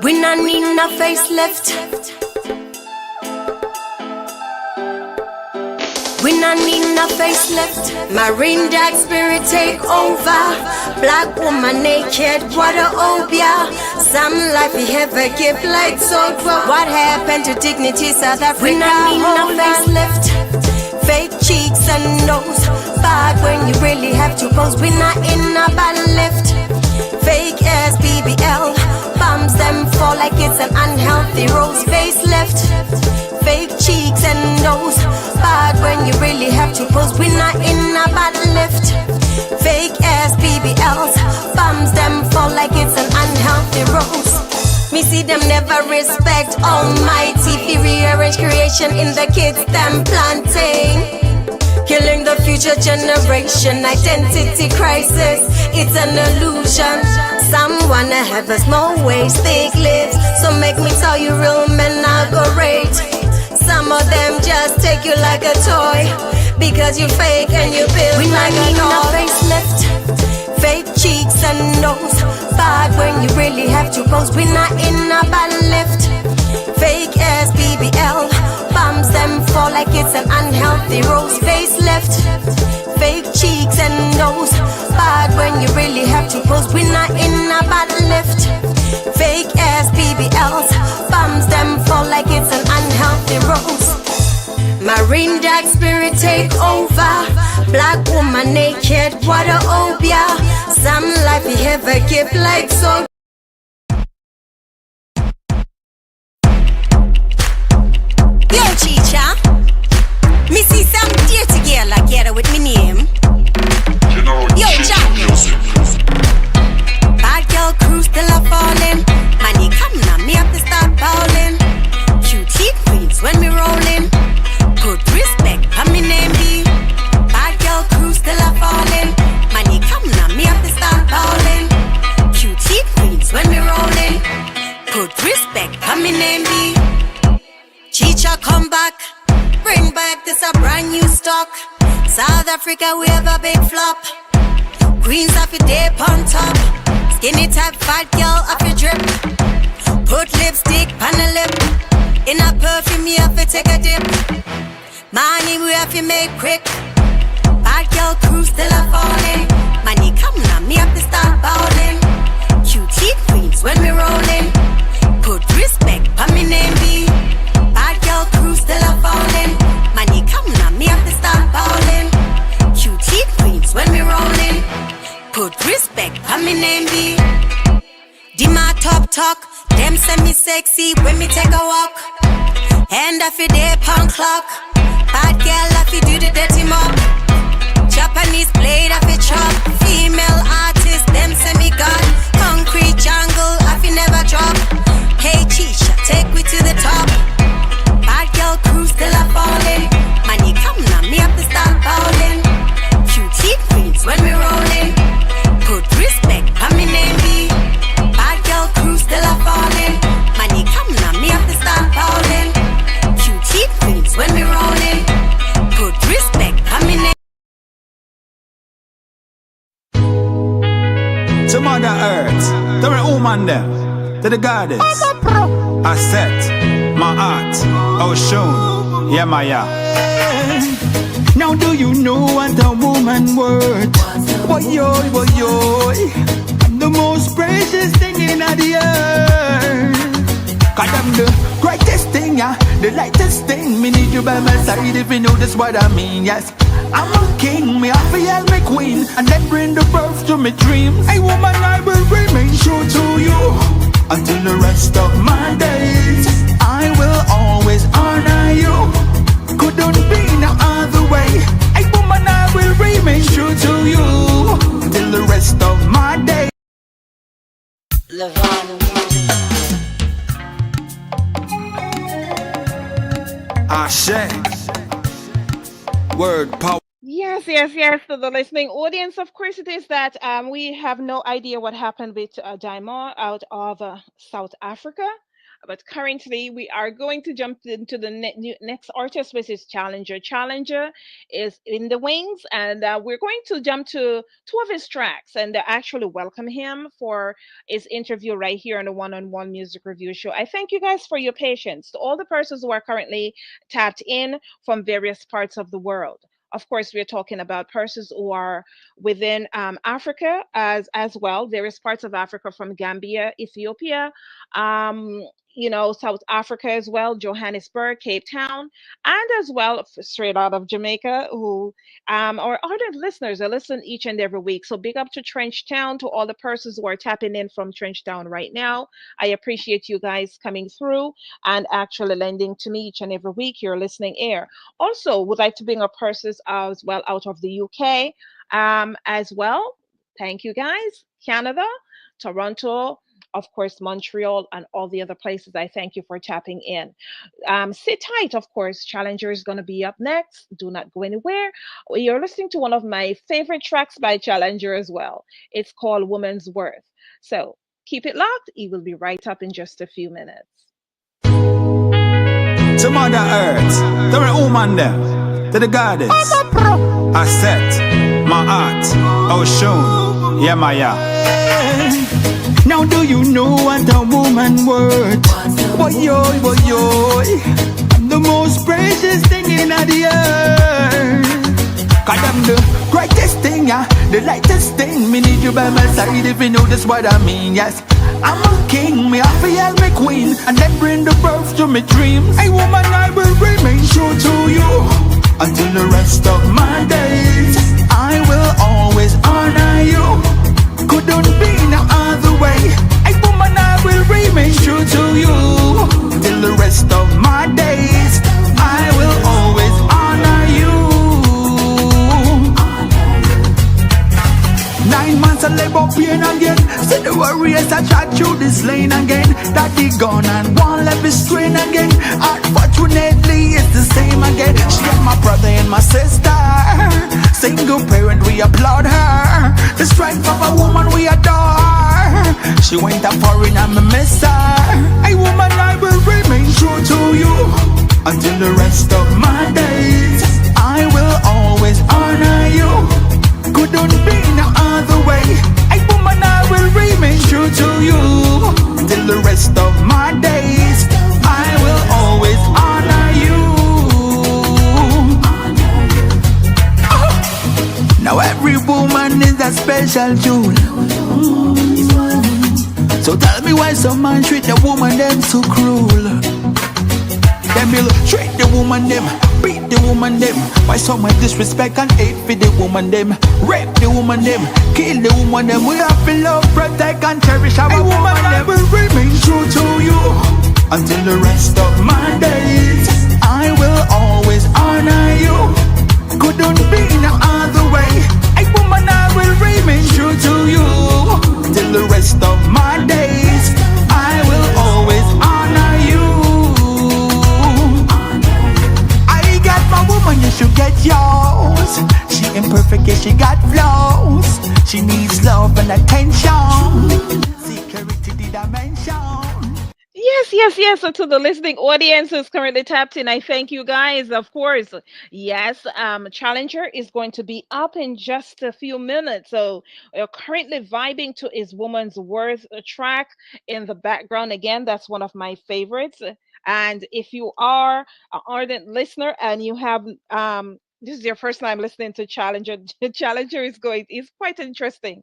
We not need no facelift. We not need no facelift. Marine dark spirit take over. Black woman naked, what a obia. Some life we ever give like so. What happened to dignity, South Africa? We not need no facelift. Fake cheeks and nose, bad when you really have to pose. We not in a bad lift. Fake ass BBL, bombs them fall like it's an unhealthy rose. Facelift, fake cheeks and nose, bad when you really have to pose. We're not in a bad lift. Fake ass BBLs, bombs them fall like it's an unhealthy rose. Me see them never respect Almighty. He rearrange creation in the kids them planting. Killing the future generation, identity crisis, it's an illusion. Some wanna have us more ways, thick lips. So make me tell you, real men are great. Some of them just take you like a toy, because you fake and you build we like a dog. Facelift, fake cheeks and nose, bad when you really have to pose. We're not in a bad lift. Fake ass BBL, bombs them fall like it's an unhealthy rose. Facelift, fake cheeks and nose, bad when you really have to pose. We're not in a bad lift. Fake ass BBLs, bombs them fall like it's an unhealthy rose. Marine dark spirit take over. Black woman naked, what a obia. Some life we ever give like so. Yo, Chicha, me see some dirty girl together with me name. Yo, Jack. Bad girl crew still a falling. Money come now, me have to start bowling. Cutie queens when we rolling. Good respect, how me name be. Bad girl crew still a falling. Money come now, me have to start bowling. Cutie queens when we rolling. Good respect, how me name be. Chicha come back, bring back this a brand new stock. South Africa we have a big flop. Queens off your dip on top. Skinny type fat girl off your drip. Put lipstick on the lip. In a perfume you have to take a dip. Money we have to make quick. Bad girl crew still a falling. Money come now, me have to start bowling. Cutie queens when we rolling. Put respect on me name be. Bad girl crew still a falling. Money come now, me have to start bowling. Cutie queens when we rolling. Put respect on me name be. Dimahr top talk, them send me sexy when me take a walk. Hand off your day punk clock. Bad girl off you do the dirty mop. Japanese blade off your chop. Female artist, them send me god. Concrete jungle off you never drop. Hey Chisha, take me to the top. Bad girl crew still a falling. Money come now, me have to start bowling. Cutie queens when we rolling. Put respect on me name be. Bad girl crew still a falling. Money come now, me have to start bowling. Cutie queens when we rolling. Put respect on me name. woman there, to the goddess. I set my art, Oshun, yeah, my yeah. Now do you know what a woman worth? Boy, yo, boy, yo. I'm the most precious thing in the earth. Cause I'm the greatest thing, yeah, the lightest thing. Me need you by my side if you know that's what I mean, yes. I'm a king, me have to yell me queen, and then bring the birth to me dreams. Hey woman, I will remain true to you until the rest of my days. I will always honor you, couldn't be no other way. Hey woman, I will remain true to you till the rest of my days. Ashe. Word power. Yes, to the listening audience. Of course, it is that we have no idea what happened with Dimahr out of South Africa. But currently, we are going to jump into the next artist, which is Challenger. Challenger is in the wings, and we're going to jump to two of his tracks and actually welcome him for his interview right here on the One-on-One Music Review Show. I thank you guys for your patience. To all the persons who are currently tapped in from various parts of the world. Of course, we're talking about persons who are within Africa as well, various parts of Africa from Gambia, Ethiopia, South Africa as well, Johannesburg, Cape Town, and as well straight out of Jamaica, who our ardent listeners are listening each and every week. So big up to Trenchtown, to all the persons who are tapping in from Trenchtown right now. I appreciate you guys coming through and actually lending to me each and every week your listening ear. Also, would like to bring up persons as well out of the UK as well. Thank you guys. Canada, Toronto, of course, Montreal, and all the other places. I thank you for tapping in. Sit tight, of course. Challenger is going to be up next. Do not go anywhere. You're listening to one of my favorite tracks by Challenger as well. It's called Woman's Worth. So keep it locked. He will be right up in just a few minutes. To Mother Earth, to the woman there, to the goddess. I set my art, Oshun, yeah, my yeah. Now do you know what a woman worth? Boy, yo, boy, yo. I'm the most precious thing in the earth. Cause I'm the greatest thing, yeah, the lightest thing. Me need you by my side if you know that's what I mean, yes. I'm a king, me have to yell me queen, and then bring the birth to me dreams. Hey woman, I will remain true to you until the rest of my days. I will always honor you, couldn't be no other way. Hey woman, I will remain true to you till the rest of my days. I will always honor you. 9 months of labor pain again. See the warriors that try through this lane again. Daddy gone and one left is strain again. Unfortunately, it's the same again. She had my brother and my sister. Single parent, we applaud her. The strength of a woman we adore. She went up foreign and me miss her. Hey woman, I will remain true to you until the rest of my days. I will always honor you, couldn't be no other way. Hey woman, I will remain true to you till the rest of my days. I will always honor you. Now every woman is a special jewel. So tell me why some man treat the woman them so cruel. Them will treat the woman them, beat the woman them. Why so much disrespect and hate for the woman them? Rape the woman them, kill the woman them. We have to love, protect and cherish our woman them. I will remain true to you until the rest of my days. I will always honor you, couldn't be no other way. Hey woman, I will remain true to you till the rest of my days. I will always honor you. I got my woman, you should get yours. She imperfect, yeah, she got flaws. She needs love and attention. Security the dimension. yes. So to the listening audience who's currently tapped in, I thank you guys. Of course, yes. Challenger is going to be up in just a few minutes. So we're currently vibing to his "Woman's Worth" track in the background. Again, that's one of my favorites. And if you are an ardent listener and you have this is your first time listening to Challenger, Challenger is quite interesting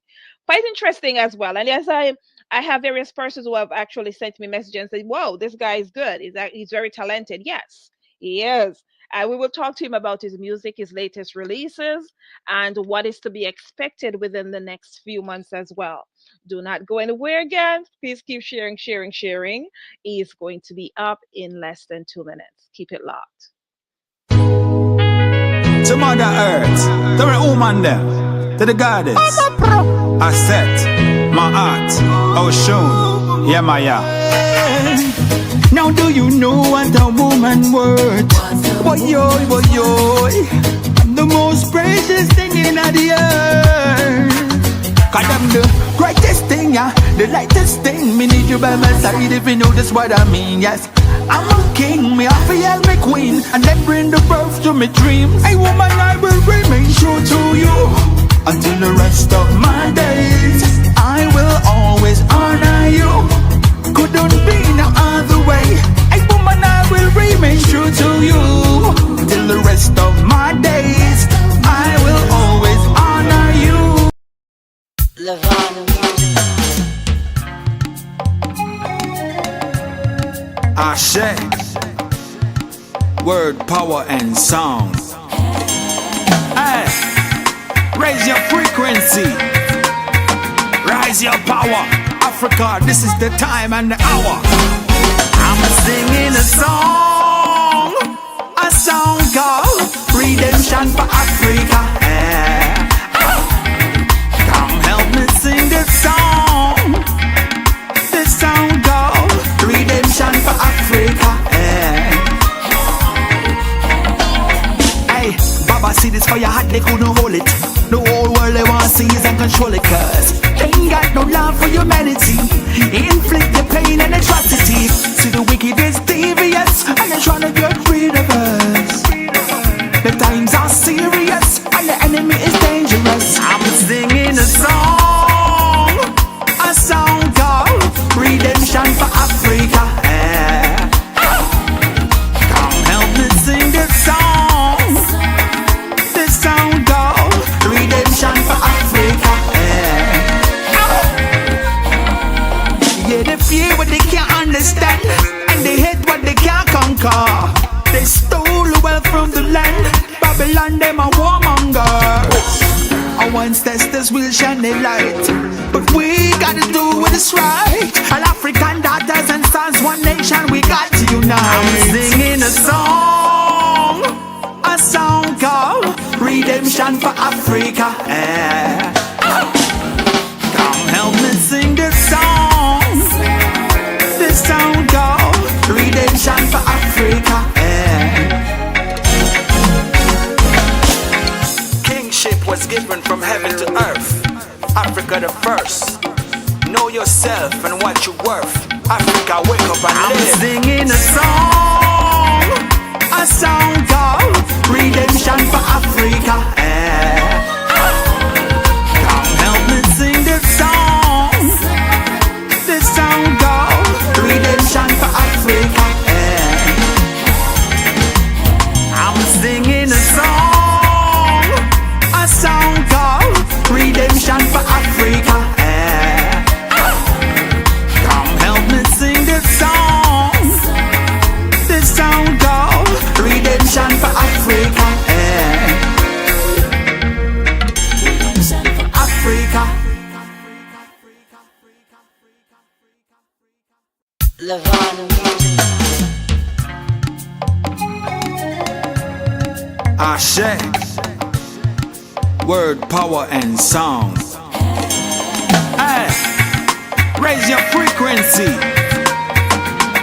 as well. And as I have various persons who have actually sent me messages and said, "Whoa, this guy is good. He's very talented." Yes, he is. And we will talk to him about his music, his latest releases, and what is to be expected within the next few months as well. Do not go anywhere again. Please keep sharing. He's going to be up in less than 2 minutes. Keep it locked. To Mother Earth, to the woman there, to the goddess. I set my art, Oshun, Yamaya. Now do you know what a woman worth? Boy, the most precious thing in the earth. Cause I'm the greatest thing, yeah, the lightest thing. Me need you by my side if you know that's what I mean, yes. I'm a king, me have to yell me queen, and then bring the birth to me dreams. Hey woman, I will remain true to you until the rest of my days. I will always honor you. Couldn't be no other way. Hey woman, I will remain true to you till the rest of my days. I will always honor you. Ashe, word, power, and sound. Hey, raise your frequency, rise your power. Africa, this is the time and the hour. I'm singing a song called Redemption for Africa. Hey. Come help me sing this song called Redemption for Africa. Hey, Baba, see this fire hot, they couldn't hold it. The whole world they want to see is and control it. Cause they ain't got no love for humanity. Inflict the pain and atrocity. See the wicked is devious and they're trying to get rid of us. The times are serious and the enemy is dangerous. I'm singing a song called Redemption for Africa. Come help me sing this song called Redemption for Africa. Yeah, they fear what they can't understand, and they hate what they can't conquer. They stole the wealth from the land. Babylon, them a warmongers. Our ancestors will shine their light, but we gotta do what is right. All African daughters and sons, one nation, we got to unite. I'm singing a song called Redemption for Africa. Come help me sing this song called Redemption for Africa. Kingship was given from heaven to earth. Africa the first. Know yourself and what you're worth. Africa, wake up and live. I'm singing a song called Redemption for Africa. Come help me sing this song called Redemption for Africa. I'm singing a song called Redemption for Africa. Come help me sing this song called Redemption for Africa. Africa. Ashe, word, power, and sound. Hey, raise your frequency,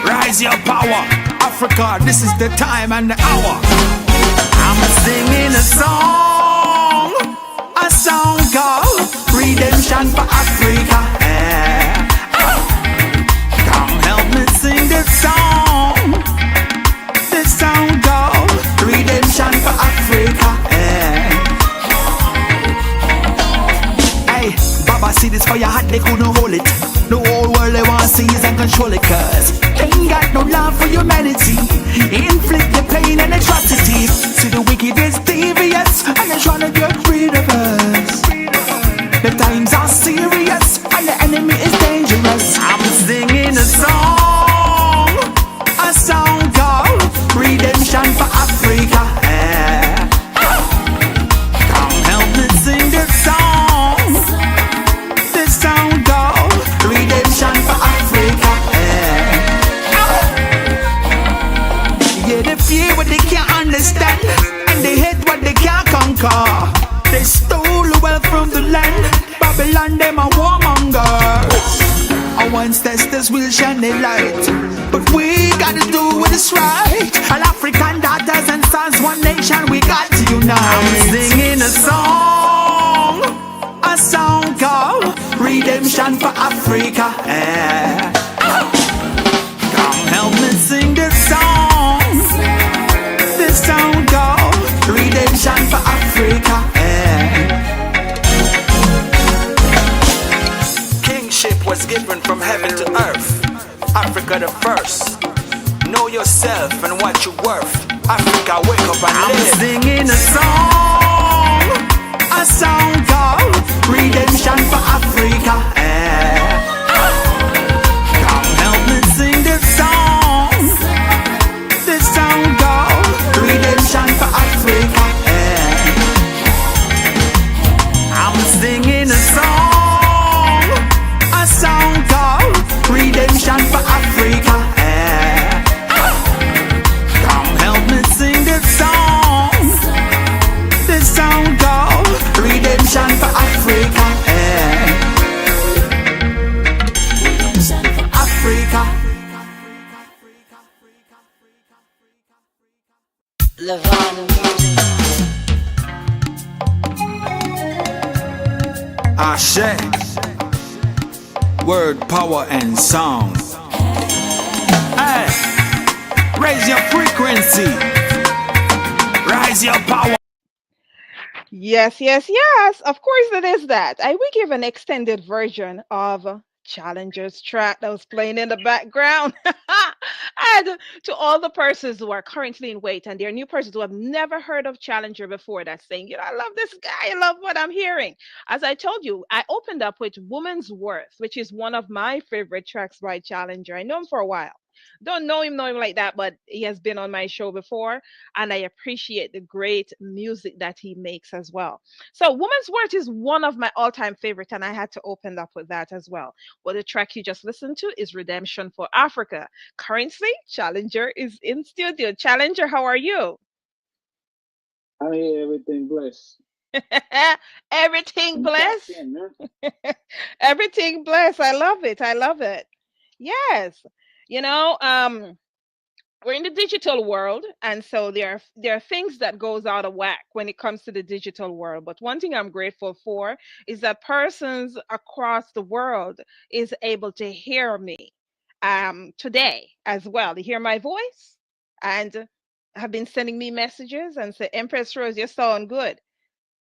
rise your power. Africa, this is the time and the hour. I'm singing a song called Redemption for Africa. Come help me sing this the song. The sound of redemption for Africa. Hey, Baba see this fire hot, they couldn't hold it. The whole world they want to see is and control it, cause they ain't got no love for humanity. Inflict the pain and atrocity. See the wicked is devious and they're trying to get rid of us. The times are serious and the enemy is dangerous. I'm singing a song called Redemption for Africa. Come help me sing this song. This song called Redemption for Africa. Yeah, they fear what they can't understand, and they hate what they can't conquer. They stole the wealth from the land. Babylon, them are warmongers. Our ancestors will shine their light, but we gotta do what is right. All African daughters and sons, one nation, we got to unite. I'm singing a song called Redemption for Africa. Come help me sing this song. This song called Redemption for Africa. Kingship was given from heaven to earth. Africa the first. Know yourself and what you're worth. Africa, wake up and live. I'm singing a song called Redemption for Africa. Come help me sing this song. This song called Redemption for Africa. I'm singing a song called Redemption for Africa. Come help me sing this song. This song called Redemption for Africa. Africa. Ashe. Word, power, and sound. Hey, raise your frequency. Rise your power. Yes, yes, yes. Of course, it is that. I will give an extended version of Challenger's track that was playing in the background. And to all the persons who are currently in wait and there are new persons who have never heard of Challenger before that's saying, I love this guy. I love what I'm hearing. As I told you, I opened up with Woman's Worth, which is one of my favorite tracks by Challenger. I know him for a while. Don't know him like that, but he has been on my show before, and I appreciate the great music that he makes as well. So, Woman's Worth is one of my all-time favorite, and I had to open up with that as well. Well, the track you just listened to is Redemption for Africa. Currently, Challenger is in studio. Challenger, how are you? I hear everything blessed. Everything blessed. Everything blessed. I love it. I love it. Yes. We're in the digital world, and so there are things that goes out of whack when it comes to the digital world. But one thing I'm grateful for is that persons across the world is able to hear me today as well. They hear my voice and have been sending me messages and say, Empress Rose, you sound good.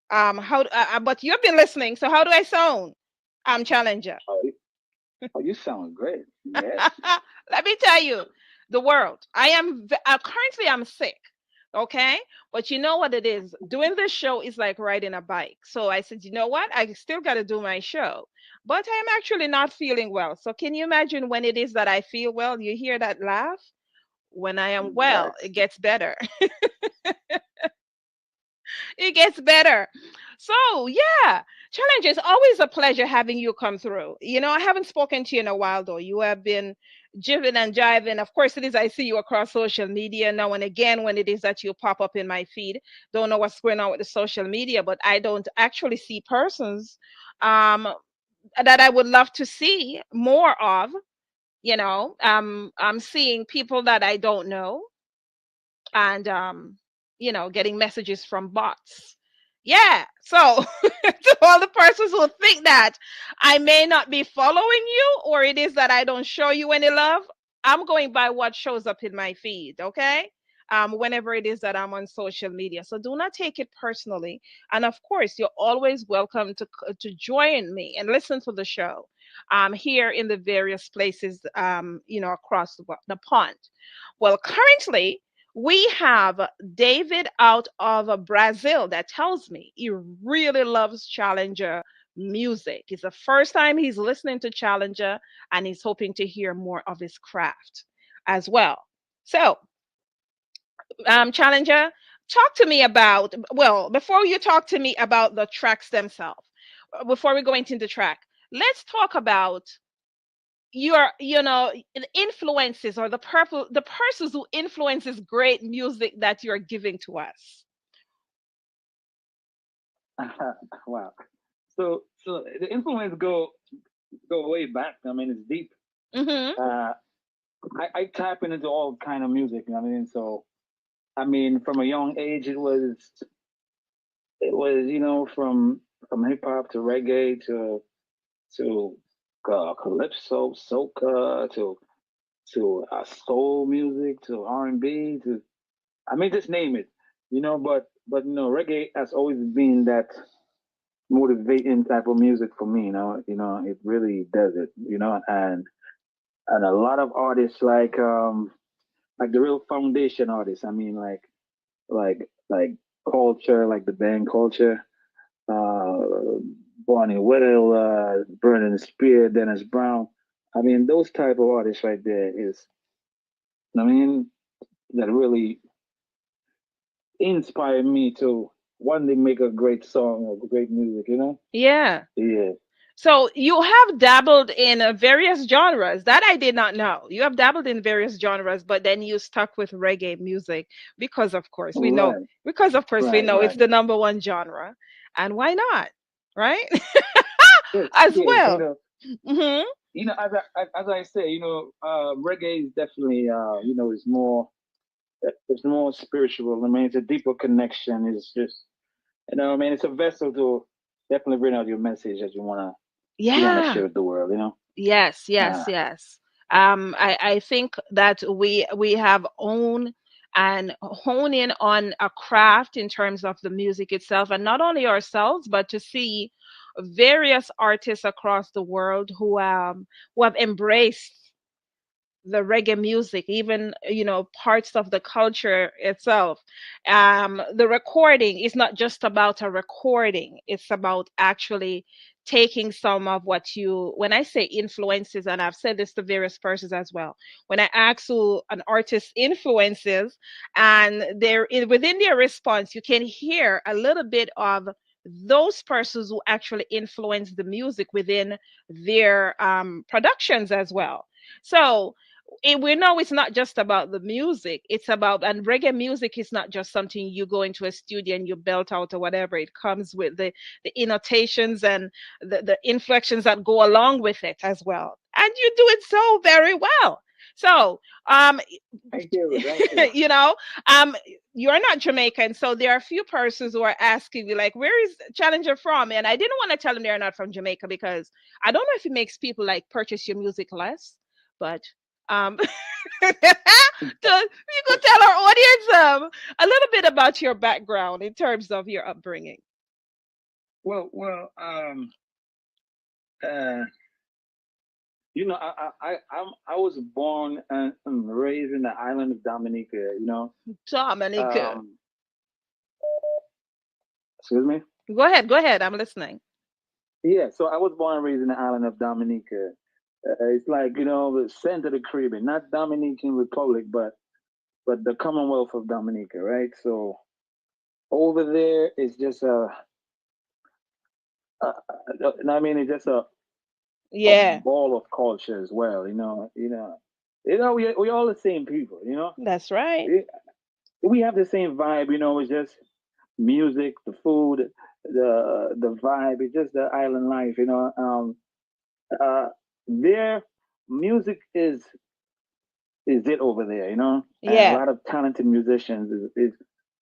But you've been listening, so how do I sound? I'm Challenger. Oh, you sound great. Yes. Let me tell you, the world. Currently I'm sick, okay? But you know what it is? Doing this show is like riding a bike. So I said, you know what? I still got to do my show. But I'm actually not feeling well. So can you imagine when it is that I feel well? You hear that laugh? When I am well, Yes. it gets better. It gets better. So, yeah, Challenge, it's always a pleasure having you come through. I haven't spoken to you in a while, though. You have been jiving and jiving. Of course, it is. I see you across social media now and again when it is that you pop up in my feed. Don't know what's going on with the social media, but I don't actually see persons that I would love to see more of. I'm seeing people that I don't know and getting messages from bots. Yeah. So to all the persons who think that I may not be following you or it is that I don't show you any love, I'm going by what shows up in my feed, okay? Whenever it is that I'm on social media. So do not take it personally. And of course, you're always welcome to join me and listen to the show here in the various places, across the pond. Well, currently, we have David out of Brazil that tells me he really loves Challenger music. It's the first time he's listening to Challenger and he's hoping to hear more of his craft as well. So, Challenger, talk to me about, well, before you talk to me about the tracks themselves, before we go into the track, let's talk about your, the influences or the persons who influences great music that you're giving to us. Wow. So the influence go way back. I mean, it's deep. Mm-hmm. I tap into all kind of music. I mean, so I mean, from a young age, it was from hip hop to reggae to calypso, soca to soul music to R&B to, I mean, just name it. But reggae has always been that motivating type of music for me. It really does it. And a lot of artists like the real foundation artists. I mean, like Culture, like the band Culture, uh, Bonnie Whittle, Brendan Spear, Dennis Brown. I mean, those type of artists right there is, I mean, that really inspired me to one day make a great song or great music. Yeah. Yeah. So you have dabbled in various genres that I did not know. You have dabbled in various genres, but then you stuck with reggae music because, of course, we know. Right. Because, of course, we Right. know it's Right. the number one genre, and why not, right? Yes. As Yes. well. Hmm. As I say, reggae is definitely, it's more spiritual. I mean, it's a deeper connection. It's just, I mean, it's a vessel to definitely bring out your message that you wanna Yeah. share with the world. Yes, Uh, yes, yes. I think that we have owned and hone in on a craft in terms of the music itself, and not only ourselves, but to see various artists across the world who have embraced the reggae music, even parts of the culture itself. The recording is not just about a recording; it's about actually taking some of what you. When I say influences, and I've said this to various persons as well. When I ask who an artist influences, and within their response, you can hear a little bit of those persons who actually influence the music within their productions as well. So we know it's not just about the music. It's about, and reggae music is not just something you go into a studio and you belt out or whatever. It comes with the annotations and the inflections that go along with it as well. And you do it so very well. So, Thank you. Thank you. you know, um, you're not Jamaican, so there are a few persons who are asking me like, "Where is Challenger from?" And I didn't want to tell them they're not from Jamaica because I don't know if it makes people like purchase your music less, but so you could tell our audience a little bit about your background in terms of your upbringing. Well. Uh, I was born and raised in the island of Dominica. Dominica. Um, excuse me. Go ahead, go ahead. I'm listening. Yeah, so I was born and raised in the island of Dominica. It's like the center of the Caribbean, not Dominican Republic, but the Commonwealth of Dominica, right? So over there, it's just I mean, it's just a Yeah, ball of culture as well. We all the same people. that's right. We, we have the same vibe. It's just music, the food, the vibe. It's just the island life. Their music is it over there, and a Yeah, lot of talented musicians is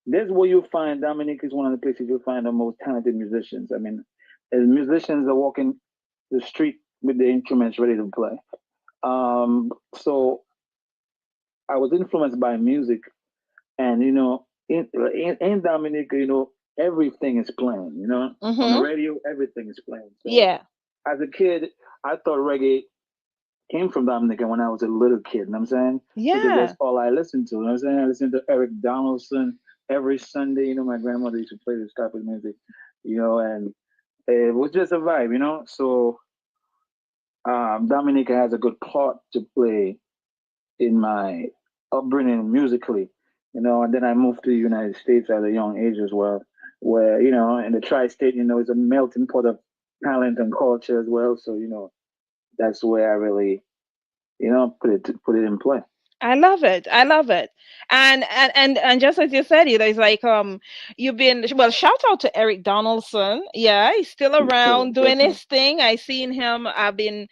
this where you find Dominique is one of the places you'll find the most talented musicians. I mean, as musicians are walking the street with the instruments ready to play. So I was influenced by music, and in Dominica, everything is playing. On the Mm-hmm. radio, everything is playing. So Yeah. as a kid, I thought reggae came from Dominica when I was a little kid. You know what I'm saying? Because that's Yeah. all I listened to. You know what I'm saying? I listened to Eric Donaldson every Sunday. My grandmother used to play this type of music. And it was just a vibe. So Dominica has a good part to play in my upbringing musically. And then I moved to the United States at a young age as well, where in the tri-state, it's a melting pot of talent and culture as well. So that's where I really put it in play. I love it. I love it. And just as you said, it's like you've been, well, shout out to Eric Donaldson. Yeah, he's still Sure, around doing definitely. his thing. I seen him. I've been,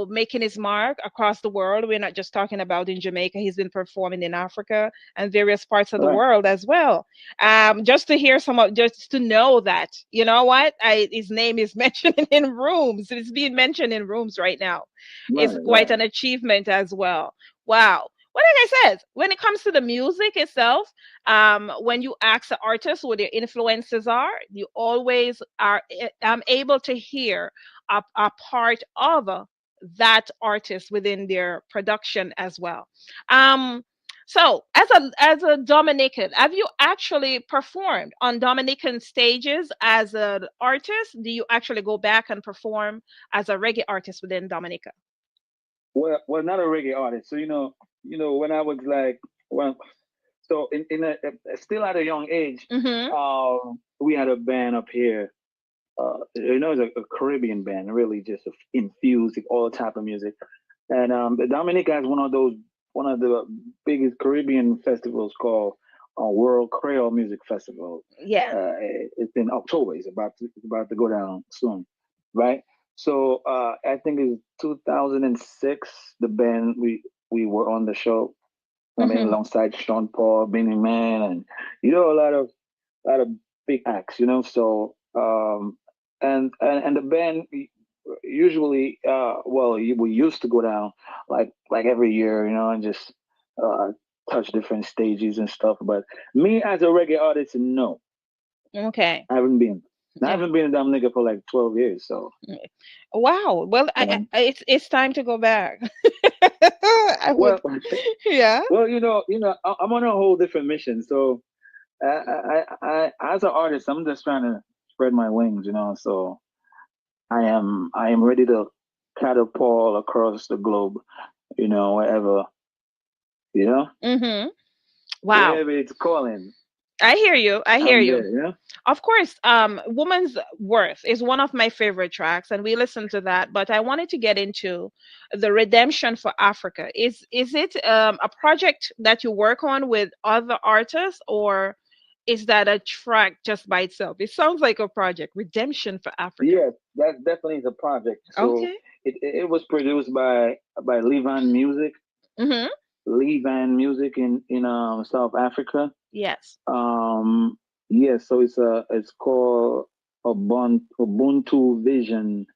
making his mark across the world. We're not just talking about in Jamaica. He's been performing in Africa and various parts of the Right, world as well. Just to hear just to know that, you know what? His name is mentioned in rooms. It's being mentioned in rooms right now. It's right, quite right. an achievement as well. Wow. Well, like I said, when it comes to the music itself, when you ask the artist what their influences are, you always are able to hear a part of that artist within their production as well. Um, so, as a Dominican, have you actually performed on Dominican stages as an artist? Do you actually go back and perform as a reggae artist within Dominica? Well, not a reggae artist. So when I was like, well, so still at a young age, Mm-hmm. we had a band up here. It's a Caribbean band, really just infused with all type of music. And the Dominica has one of the biggest Caribbean festivals called World Creole Music Festival. Yeah. It's in October. It's about to go down soon, right? So I think it's 2006. The band we were on the show. I mean, Mm-hmm. alongside Sean Paul, Benny Man, and a lot of big acts. So and the band usually we used to go down like every year, and just uh touch different stages and stuff. But me as a reggae artist, no, Okay. I haven't been. I Yeah. haven't been a damn nigga for like 12 years. So Mm. Wow. Well, um, it's time to go back. I well, would. Yeah. well, I'm on a whole different mission. So as an artist, I'm just trying to spread my wings. So I am ready to catapult across the globe, wherever, you know, Mm-hmm. Wow. wherever it's calling, I hear you. I hear I'm you. there. Of course, Woman's Worth is one of my favorite tracks, and we listened to that. But I wanted to get into the Redemption for Africa. Is it a project that you work on with other artists, or is that a track just by itself? It sounds like a project, Redemption for Africa. Yes, that definitely is a project. So Okay. it was produced by Levan Music, Mm-hmm. in South Africa. Yes. Yes, so it's called Ubuntu Vision.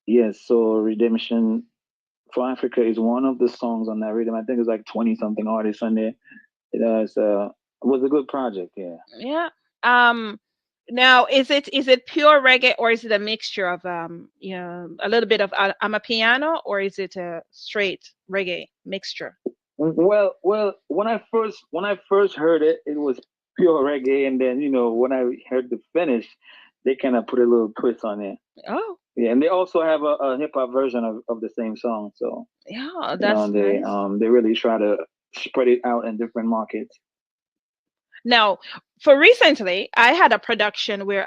Yes, so Redemption for Africa is one of the songs on that rhythm. I think it's like 20 something artists on there. It was a good project. Yeah. Yeah. Um, Now is it pure reggae, or is it a mixture of a little bit of piano, or is it a straight reggae mixture? Well, when I first heard it, it was pure reggae, and then when I heard the finish, they kind of put a little twist on it. Oh, Yeah, and they also have a hip hop version of the same song. So yeah, that's they nice. they really try to spread it out in different markets. Now, for recently, I had a production where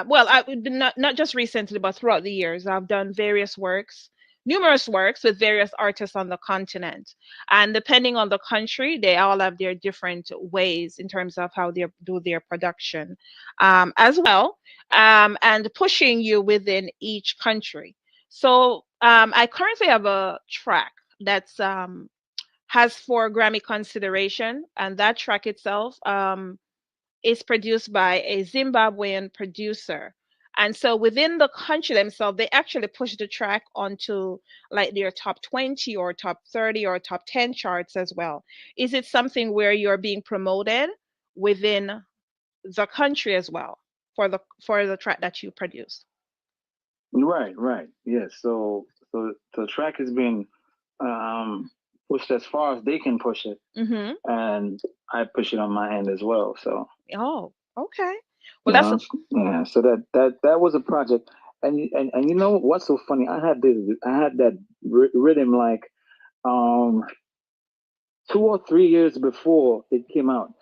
not just recently, but throughout the years, I've done numerous works with various artists on the continent. And depending on the country, they all have their different ways in terms of how they do their production, as well, and pushing you within each country. So I currently have a track that's has for Grammy consideration, and that track itself is produced by a Zimbabwean producer. And so within the country themselves, they actually push the track onto like their top 20 or top 30 or top 10 charts as well. Is it something where you're being promoted within the country as well for the track that you produced? Right. Yes. So the track has been pushed as far as they can push it, Mm-hmm. and I push it on my end as well. So Oh, okay. Well, you that's know, yeah. So that was a project, and you know what's so funny? I had that rhythm like um 2 or 3 years before it came out,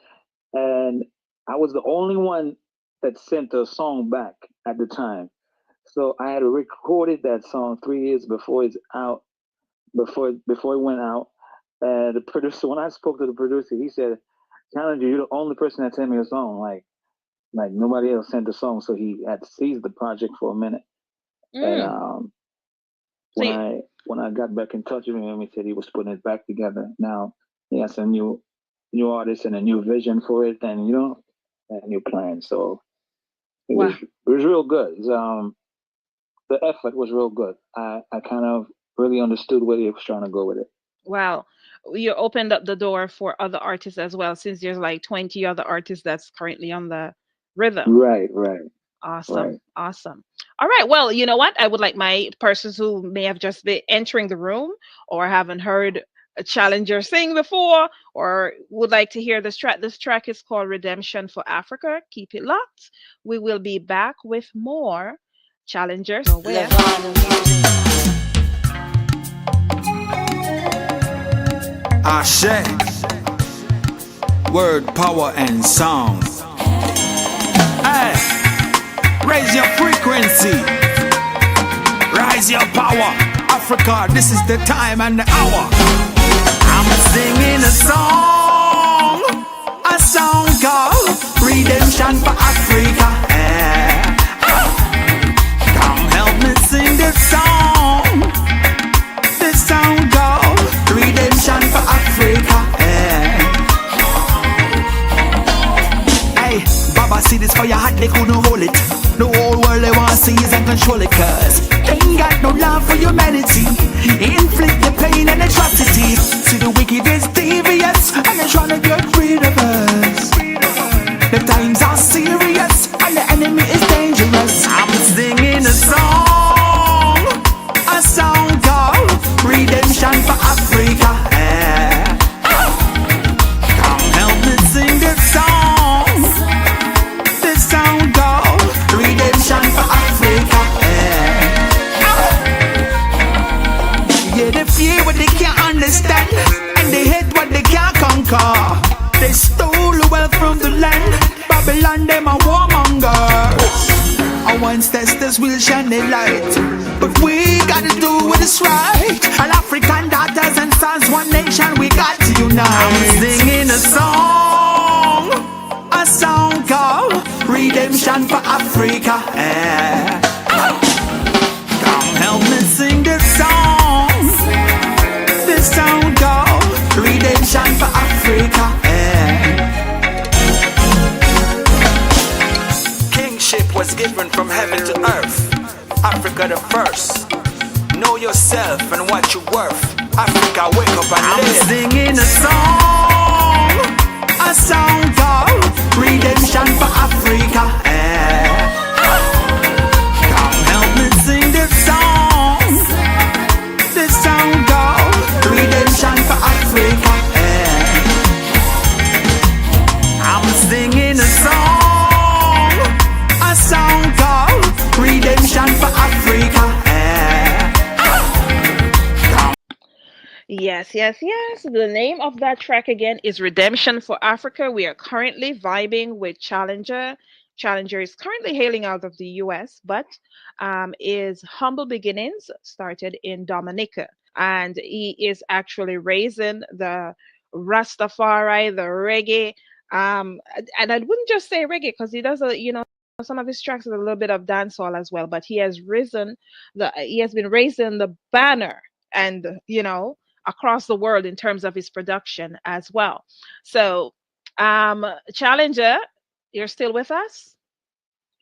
and I was the only one that sent a song back at the time. So I had recorded that song 3 years before it's out, before it went out. And the producer, when I spoke to the producer, he said, "Challenger, you're the only person that sent me a song. Like nobody else sent a song." So he had seized the project for a minute. And mm. So when you, I got back in touch with him, he said he was putting it back together. Now he has a new artist and a new vision for it, and a new plan. So wow. it was real good. The effort was real good. I kind of really understood where he was trying to go with it. Wow. You opened up the door for other artists as well, since there's like 20 other artists that's currently on the rhythm. Right. Awesome. Awesome. All right. Well, you know what? I would like my persons who may have just been entering the room or haven't heard a challenger sing before or would like to hear this track. This track is called Redemption for Africa. Keep it locked. We will be back with more challengers. So where? Ashe, word, power, and sound. Hey, raise your frequency, rise your power. Africa, this is the time and the hour. I'm singing a song called Redemption for Africa. Come help me sing this song. This song called Redemption for Africa. Hey, Baba see this fire hot, they couldn't hold it. The whole world they want to see is and control it, cause they ain't got no love for humanity. Inflict the pain and atrocity. See the wicked is devious and they're trying to get rid of us. The times are serious and the enemy is dangerous. I'm singing a song called Redemption for Africa. Come help me sing this song. This song called Redemption for Africa. Yeah, they fear what they can't understand, and they hate what they can't conquer. They stole the wealth from the land. Babylon, them are warmongers. Our ancestors will shine their light, but we gotta do what is right. All African daughters and sons, one nation, we got to unite. I'm singing a song called Redemption for Africa. Come help me sing this song. This song called Redemption for Africa. Kingship was given from heaven to earth. Africa the first. Know yourself and what you're worth. Africa, wake up and live. I'm singing a song called Redemption for Africa. Come help me sing this song. This song called Redemption for Africa. I'm singing a song called Redemption for Africa. Yes. The name of that track again is Redemption for Africa. We are currently vibing with Challenger. Challenger is currently hailing out of the US, but his humble beginnings started in Dominica. And he is actually raising the Rastafari, the reggae. And I wouldn't just say reggae because he does some of his tracks are a little bit of dancehall as well, but he has been raising the banner and across the world in terms of his production as well. So Challenger, you're still with us?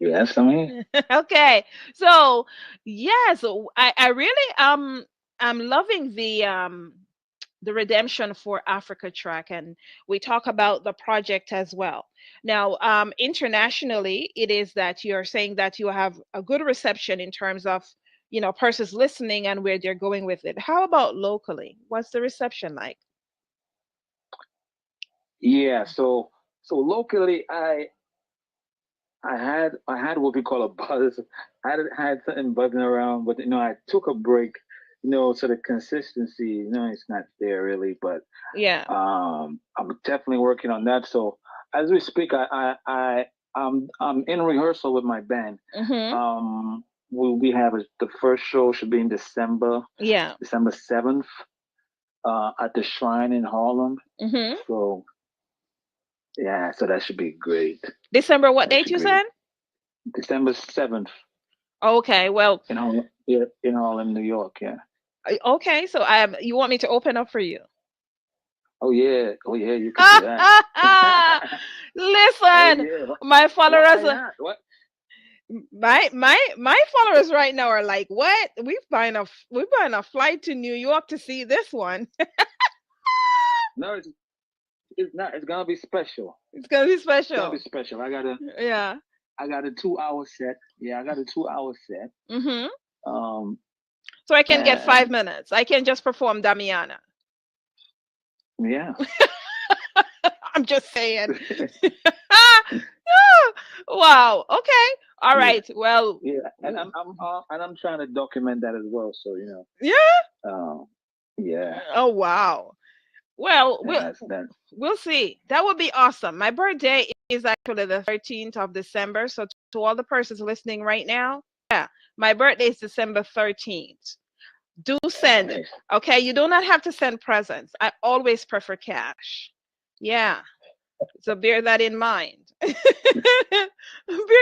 Yes, I'm here. Okay. So yes, I really I'm loving the redemption for Africa track, and we talk about the project as well. Now, internationally, it is that you're saying that you have a good reception in terms of persons listening and where they're going with it. How about locally? What's the reception like? Yeah, so locally, I had what we call a buzz. I had something buzzing around, but I took a break. So the consistency, it's not there really. But Yeah. I'm definitely working on that. So as we speak, I'm in rehearsal with my band. Mhm. We have the first show should be in December, Yeah. December 7th, at the Shrine in Harlem. Mhm. So yeah, so that should be great. December what That date should you be great. said? December 7th Okay. Well, in Harlem, yeah, in Harlem, New York. Yeah. okay. So you want me to open up for you? Oh yeah, you can do that. Oh Listen, yeah. my Why followers, not? What? my followers right now are like, "What? We're buying a flight to New York to see this one." No, it's not. It's gonna be special. It's gonna be It's gonna be special. special. Yeah. I got a 2 hour set. Yeah, I got a 2 hour set. Mhm. Um, So I can get and 5 minutes. I can just perform Damiana. yeah. I'm just saying. Wow. Okay. All Yeah, right. Well. yeah, and I'm trying to document that as well. So Yeah. yeah, Oh wow. Well, and that's that. we'll see. That would be awesome. My birthday is actually the 13th of December. So to all the persons listening right now, yeah, my birthday is December 13th. Do send. Nice. Okay, you do not have to send presents. I always prefer cash. Yeah. So bear that in mind. Bear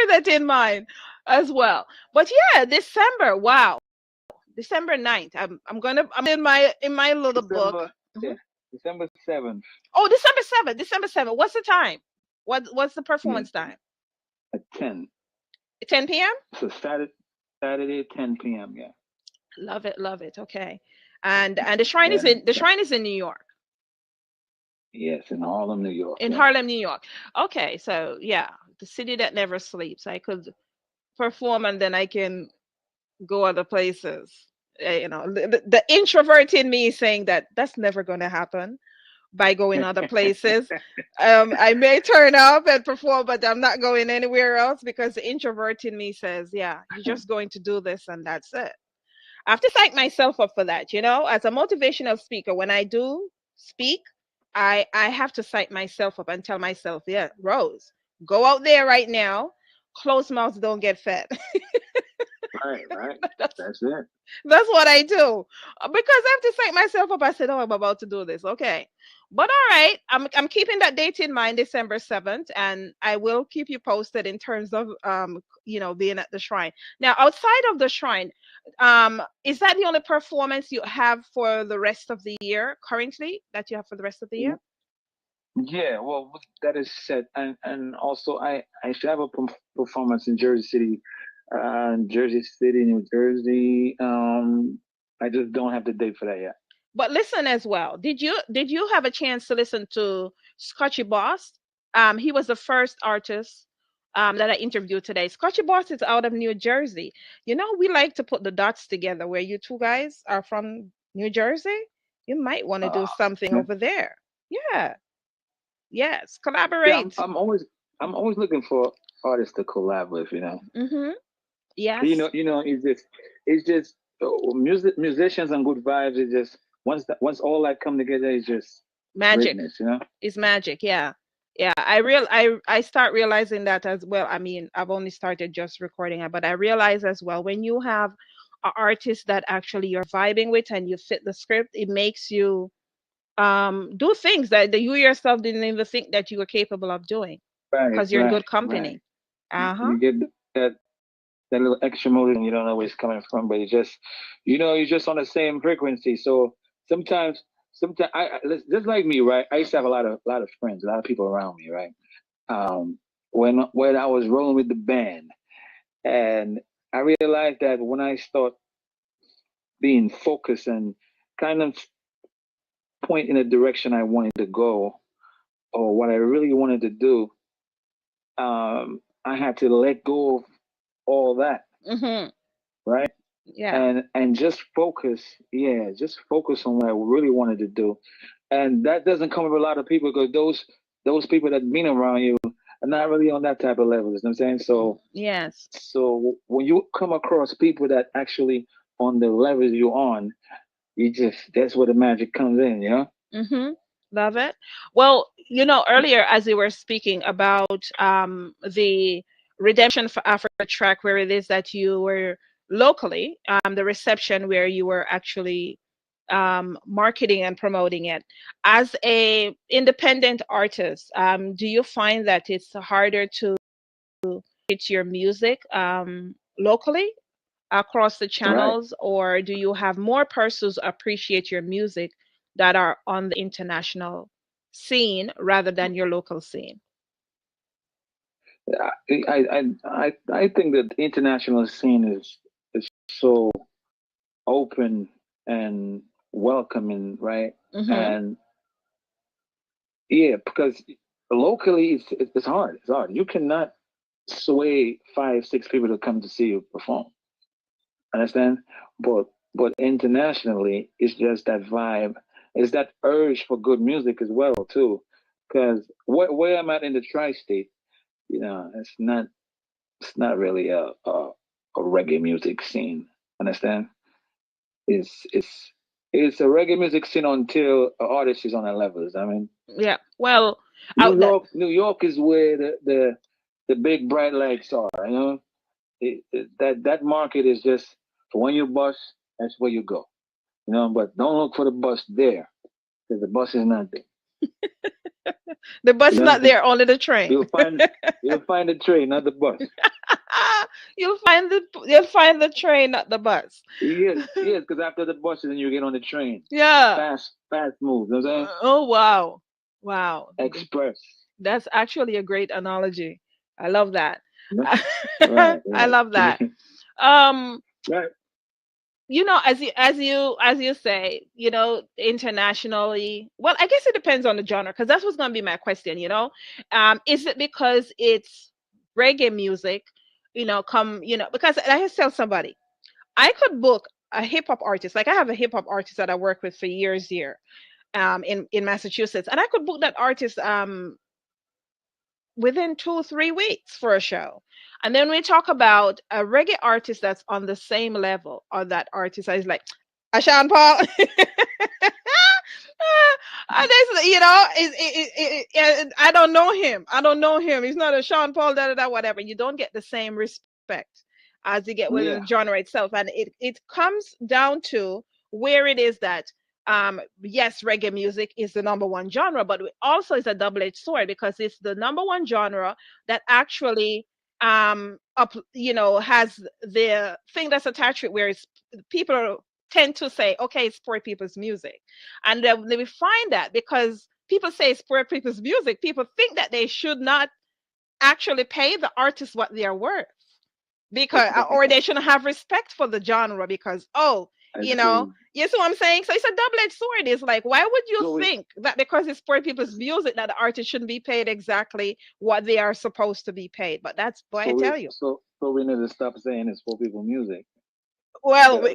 that in mind as well. But yeah, December. Wow. December 9th. I'm in my little book. December, yeah, December 7th Oh, December 7th. December 7th. What's the time? What's the yeah, performance time? at 10. 10 p.m.? So Saturday 10 p.m. Yeah. Love it, love it. Okay. And the Yeah. shrine is in New York. Yes, in Harlem, New York. In Yeah. Harlem, New York. Okay, so yeah, the city that never sleeps. I could perform and then I can go other places. The introvert in me is saying that that's never going to happen by going other places. I may turn up and perform, but I'm not going anywhere else because the introvert in me says, yeah, you're just going to do this and that's it. I have to psych myself up for that, as a motivational speaker. When I do speak, I have to psych myself up and tell myself, yeah, Rose, go out there right now. Closed mouths don't get fed. Right. that's, That's it. that's what I do because I have to psych myself up. I said, oh, I'm about to do this. Okay. But all right, I'm keeping that date in mind, December 7th, and I will keep you posted in terms of being at the shrine. Now, outside of the shrine, is that the only performance you have for the rest of the year currently that you have for the rest of the year? Yeah, well, that is set, and also I should have a performance in Jersey City, New Jersey. I just don't have the date for that yet. But listen as well. Did you have a chance to listen to Scotchie Boss? He was the first artist that I interviewed today. Scotchie Boss is out of New Jersey. We like to put the dots together where you two guys are from New Jersey. You might want to do something Yeah, over there. Yeah. Yes. yeah, I'm, Collaborate. I'm always I'm always looking for artists to collab with. Mm-hmm. You Yes. know, you know, it's just musicians and good vibes. It's just once all that come together, it's just Magic. greatness. It's magic. Yeah. Yeah. I start realizing that as well. I mean, I've only started just recording it, but I realize as well when you have an artist that actually you're vibing with and you fit the script, it makes you do things that you yourself didn't even think that you were capable of doing Right, because you're in right, good right. company. Uh-huh. You get that that little extra motive, you don't know where it's coming from, but you're just on the same frequency. So sometimes just like me, right? I used to have a lot of friends, a lot of people around me, right? When I was rolling with the band, And I realized that when I start being focused and kind of point in the direction I wanted to go or what I really wanted to do, I had to let go of all that, right? Yeah. And just focus, yeah, just focus on what I really wanted to do. And that doesn't come with a lot of people because those people that been around you are not really on that type of level. You know what I'm saying? So Yes. so when you come across people that actually on the level you're on, you just that's where the magic comes in, you know? Mm-hmm. Love it. Well, earlier as we were speaking about the Redemption for Africa track, where it is that you were locally, the reception where you were actually marketing and promoting it. As a independent artist, do you find that it's harder to get your music locally across the Right. channels, or do you have more persons appreciate your music that are on the international scene rather than your local scene? I think that the international scene is so open and welcoming, right? Mm-hmm. And yeah, because locally it's hard. It's hard. You cannot sway 5, 6 people to come to see you perform. Understand? But internationally, it's just that vibe. It's that urge for good music as well too. Because where I'm at in the tri-state, it's not really a reggae music scene. Understand? It's a reggae music scene until an artist is on a levels. I mean, Yeah. Well, New out that. York, New York is where the big bright lights are. You know, that market is just for when you bus. That's where you go. You know, but don't look for the bus there because the bus is not there. The bus You is know, not there, only the train. you'll find the train, not the bus. You'll find the train, not the bus. Yes, yes, because after the bus, then you get on the train. Yeah. Fast move. You know what I'm saying? Oh, wow. Wow. Express. That's actually a great analogy. I love that. You know? Right, I right. love that. Um, Right. as you say, internationally, well, I guess it depends on the genre, because that's what's going to be my question. Is it because it's reggae music, because I tell somebody, I could book a hip hop artist. Like, I have a hip hop artist that I work with for years here, in Massachusetts, and I could book that artist within 2 3 weeks for a show. And then we talk about a reggae artist that's on the same level or that artist. I was like, Ashan Paul. And this, I don't know him. I don't know him. He's not a Sean Paul, da da da, whatever. You don't get the same respect as you get within Yeah. the genre itself. And it comes down to where it is that yes, reggae music is the number one genre, but it also is a double-edged sword, because it's the number one genre that actually has the thing that's attached to it, where it's people tend to say, okay, it's poor people's music. And we find that because people say it's poor people's music, people think that they should not actually pay the artists what they are worth, because or they shouldn't have respect for the genre, because Agree. you see what I'm saying? So it's a double-edged sword. It's like, why would you So think that because it's poor people's music that the artist shouldn't be paid exactly what they are supposed to be paid? But that's what I tell you. so we need to stop saying it's for people music. Well, Uh,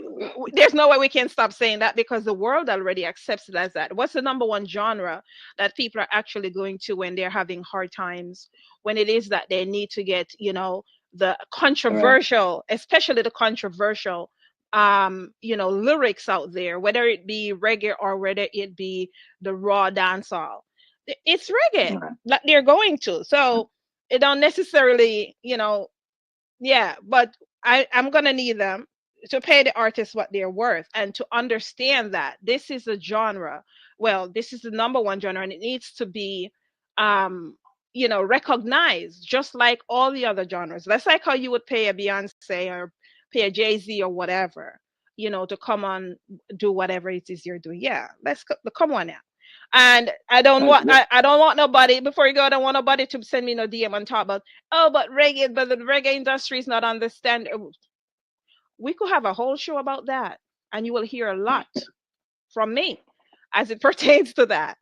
there's no way we can stop saying that, because the world already accepts it as that. What's the number one genre that people are actually going to when they're having hard times, when it is that they need to get, the right. controversial, especially the controversial, lyrics out there, whether it be reggae or whether it be the raw dancehall. It's reggae Right. that they're going to. So it don't necessarily, yeah, but I'm gonna need them to pay the artists what they're worth, and to understand that this is a genre. Well, this is the number one genre, and it needs to be, um, recognized just like all the other genres. That's like how you would pay a Beyonce or pay a Jay-Z or whatever, to come on, do whatever it is you're doing. Yeah, come on now. And I don't That's want good. I don't want nobody before you go. I don't want nobody to send me no DM and talk about, oh, but the reggae industry is not understand. We could have a whole show about that, and you will hear a lot from me as it pertains to that.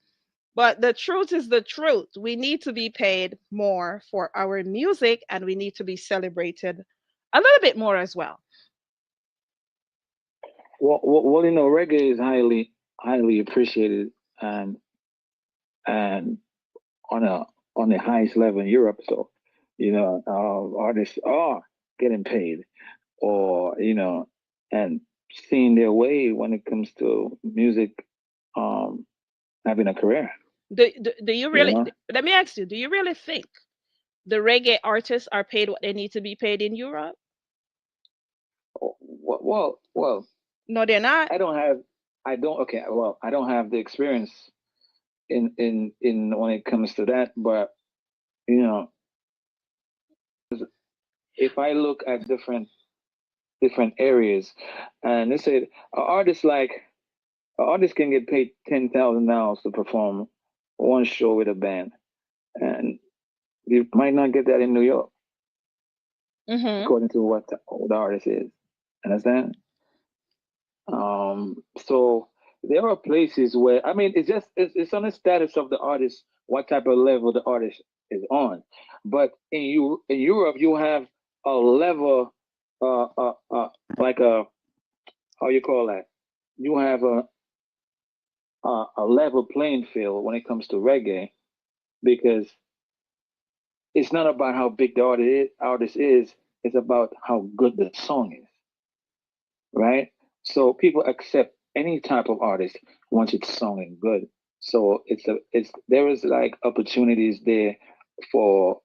But the truth is the truth. We need to be paid more for our music, and we need to be celebrated a little bit more as well. Well, reggae is highly appreciated and and on a on the highest level in Europe. So, artists are getting paid, or and seeing their way when it comes to music, um, having a career. Do you You really? know, Let me ask you. Do you really think the reggae artists are paid what they need to be paid in Europe? well, No, they're not. I don't have, I don't. Okay, well, I don't have the experience in when it comes to that, but you know, if I look at different areas, and they said an artist can get paid $10,000 to perform one show with a band, and you might not get that in New York, Mm-hmm. according to what the artist is. Understand? So there are places where, I mean, it's on the status of the artist, what type of level the artist is on. But in Europe, you have a level, like a, how you call that? You have a level playing field when it comes to reggae, because it's not about how big the artist is. It's about how good the song is, right? So people accept any type of artist once it's songing good. So it's there is like opportunities there for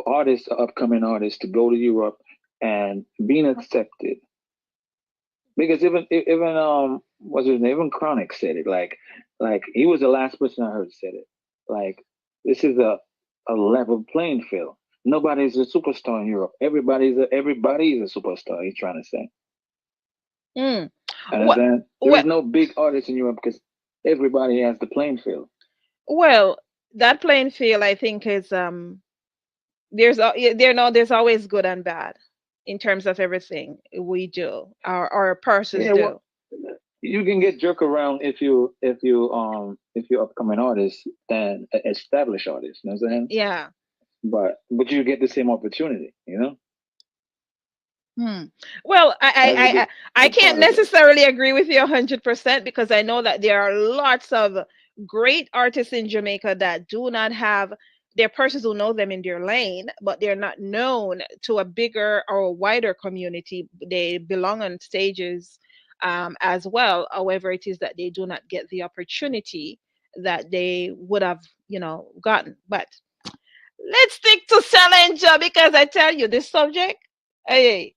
artists, upcoming artists, to go to Europe and being accepted. Because even what's his name? Even Chronic said it. Like he was the last person I heard said it. Like, this is a level playing field. Nobody's a superstar in Europe. Everybody is a superstar. He's trying to say. Mm. What? Understand? There is What? no big artist in Europe because everybody has the playing field. Well, that playing field, I think, is there's always good and bad in terms of everything we do, our persons Yeah, well, do. you can get jerk around if you upcoming artist and established artist. You know what I'm saying? Yeah. But you get the same opportunity. You know, Hmm. Well, that's the I good can't part of it. necessarily agree with you 100% because I know that there are lots of great artists in Jamaica that do not have their persons who know them in their lane, but they're not known to a bigger or wider community. They belong on stages as well. However, it is that they do not get the opportunity that they would have, gotten. But let's stick to Challenger because I tell you, this subject, hey,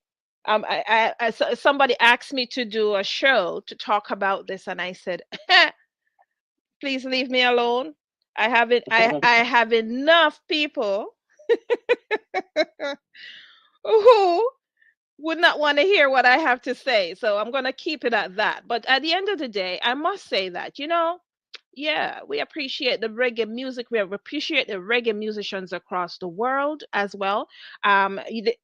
somebody asked me to do a show to talk about this, and I said, please leave me alone. I have enough people who would not want to hear what I have to say. So I'm going to keep it at that. But at the end of the day, I must say that, yeah, we appreciate the reggae music. We appreciate the reggae musicians across the world as well. The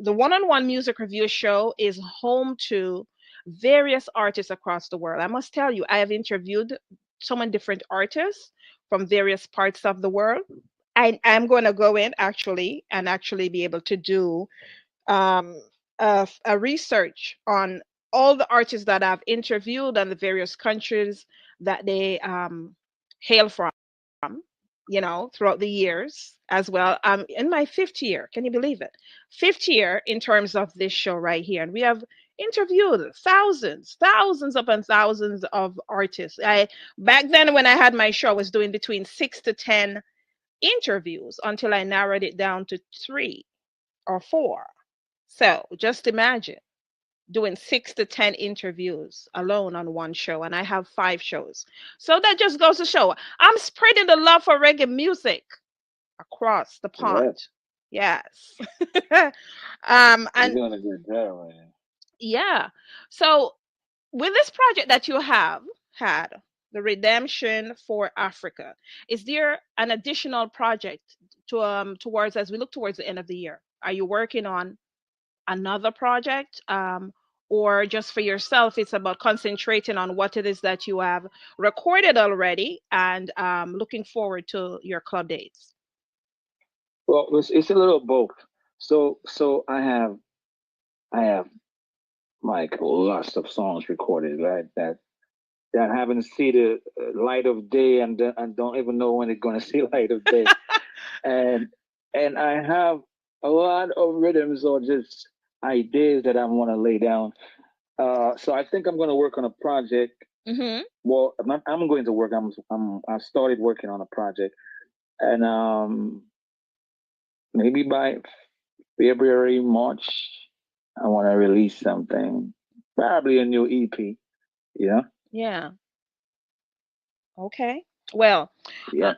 one-on-one music review show is home to various artists across the world. I must tell you, I have interviewed so many different artists from various parts of the world. I'm going to go in actually be able to do um, a research on all the artists that I've interviewed and the various countries that they hail from, throughout the years as well. I'm in my fifth year. Can you believe it? Fifth year in terms of this show right here. And we have interviewed thousands upon thousands of artists. I back then when I had my show, I was doing between 6 to 10 interviews until I narrowed it down to 3 or 4. So just imagine doing 6 to 10 interviews alone on one show, and I have 5 shows. So that just goes to show I'm spreading the love for reggae music across the pond. Yes, Yes. you're And doing a good job, man. yeah. So with this project that you have had, the Redemption for Africa. Is there an additional project towards as we look towards the end of the year? Are you working on another project, or just for yourself? It's about concentrating on what it is that you have recorded already and looking forward to your club dates. Well, it's a little both. So I have like lots of songs recorded, right? That haven't seen the light of day, and don't even know when it's gonna see light of day. and and I have a lot of rhythms or just ideas that I want to lay down. So I think I'm gonna work on a project. Mm-hmm. Well, I'm going to work. I started working on a project, and maybe by February, March, I want to release something, probably a new EP. Yeah. Yeah. Okay. Well, Yeah.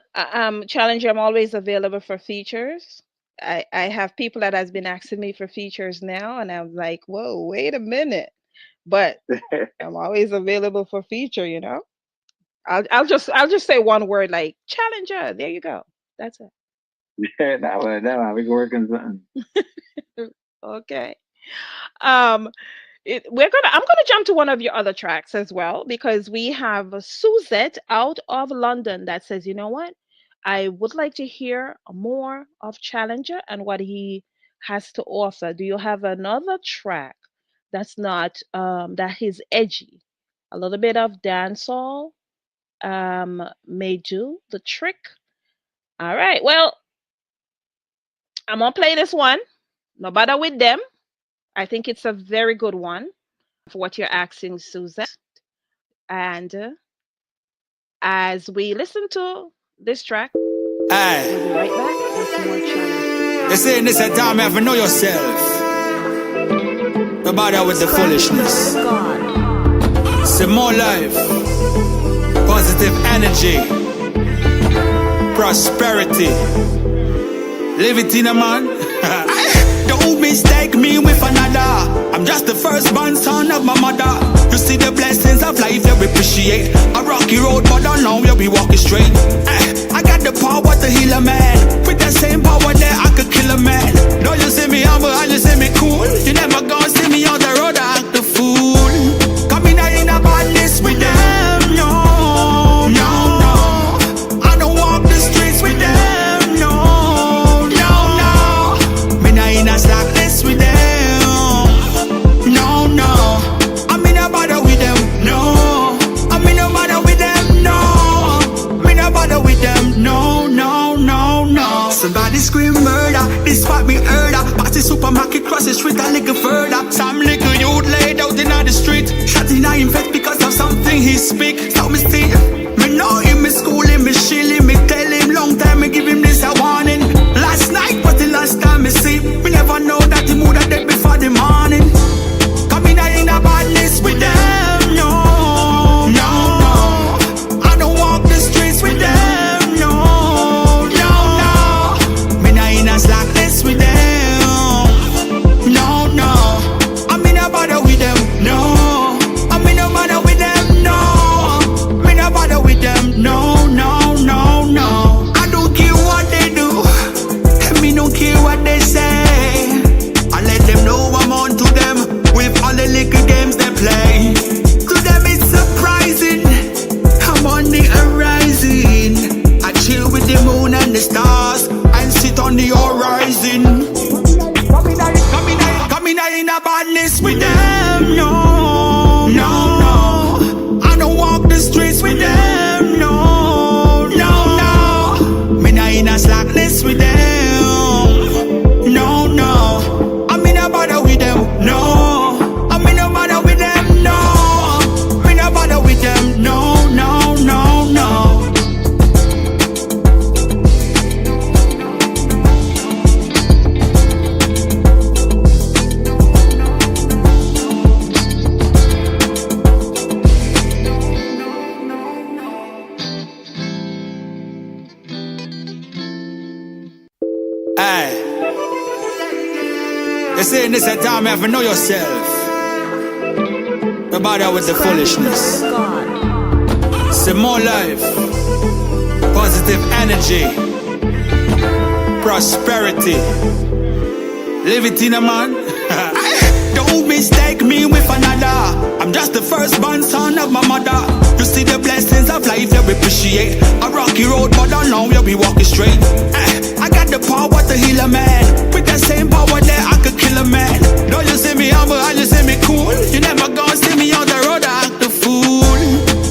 Challenger, I'm always available for features. I have people that has been asking me for features now, and I'm like, whoa, wait a minute. But I'm always available for feature, you know. I'll just say one word like Challenger. There you go. That's it. Yeah, that we working something. Okay. Um, I'm gonna jump to one of your other tracks as well because we have Suzette out of London that says, you know what? I would like to hear more of Challenger and what he has to offer. Do you have another track that's not that is edgy? A little bit of dancehall may do the trick. All right. Well, I'm gonna play this one. No bother with them. I think it's a very good one for what you're asking, Susan. And as we listen to this track, Aye. we'll be right back with more challenge. They saying this a time you have to know yourself. No bother with the foolishness. Say more life, positive energy, prosperity. Live it in a man. Don't mistake me with another. I'm just the firstborn son of my mother. You see the blessings of life that we appreciate. A rocky road, but I know you'll be walking straight. I got the power to heal a man. With the same power that I could kill a man. Don't you see me humble and you see me cool. You never gonna see me on the road, I act the fool. Coming out in a badness with them, no, no, no. I don't walk the streets with them, no, no, no. Me not in a slackness with them, no, no. I'm in a bother with them, no. I'm in a bother with them, no. Me no bother with them, no, no, no, no. Somebody scream murder, this spot me murder. Pass the supermarket, cross the street a little further. Some little youth laid out in the street, shot in a face because of something he speak. So me see, me know him, me school him, me shield him, me tell him long time, me give him this a warning. Last night was the last time me see. We never know that he would have dead before the morning. Coming out in a badness with them, no, no, no. I don't walk the streets with them, no, no, no. Me not in a slackness with them, no, no. I'm in a bother with them, no. I'm in a bother with them, no. Me no bother with them, no, no, no, no. I don't care what they do, and me don't care what they say. I let them know I'm on to them with all the little games they play. To them it's surprising, I'm on the horizon. I chill with the moon and the stars and sit on the horizon. Coming out in a badness with them, no, no, no. I don't walk the streets with them, no, no, no. Me not in a slackness with them, no, no. I'm in a bother with them, no. I'm in a bother with them, no. Me no bother with them, no, no, no, no. Aye. They saying this a time you have to know yourself. No bother with the foolishness. Say more life, positive energy, prosperity. Live it in a man. Don't mistake me with another. I'm just the firstborn son of my mother. You see the blessings of life that we appreciate. A rocky road, but I know you'll be walking straight. I got the power to heal a man. With the same power there, I could kill a man. Don't you see me humble and you see me cool? You never gonna see me on the road, I act the fool.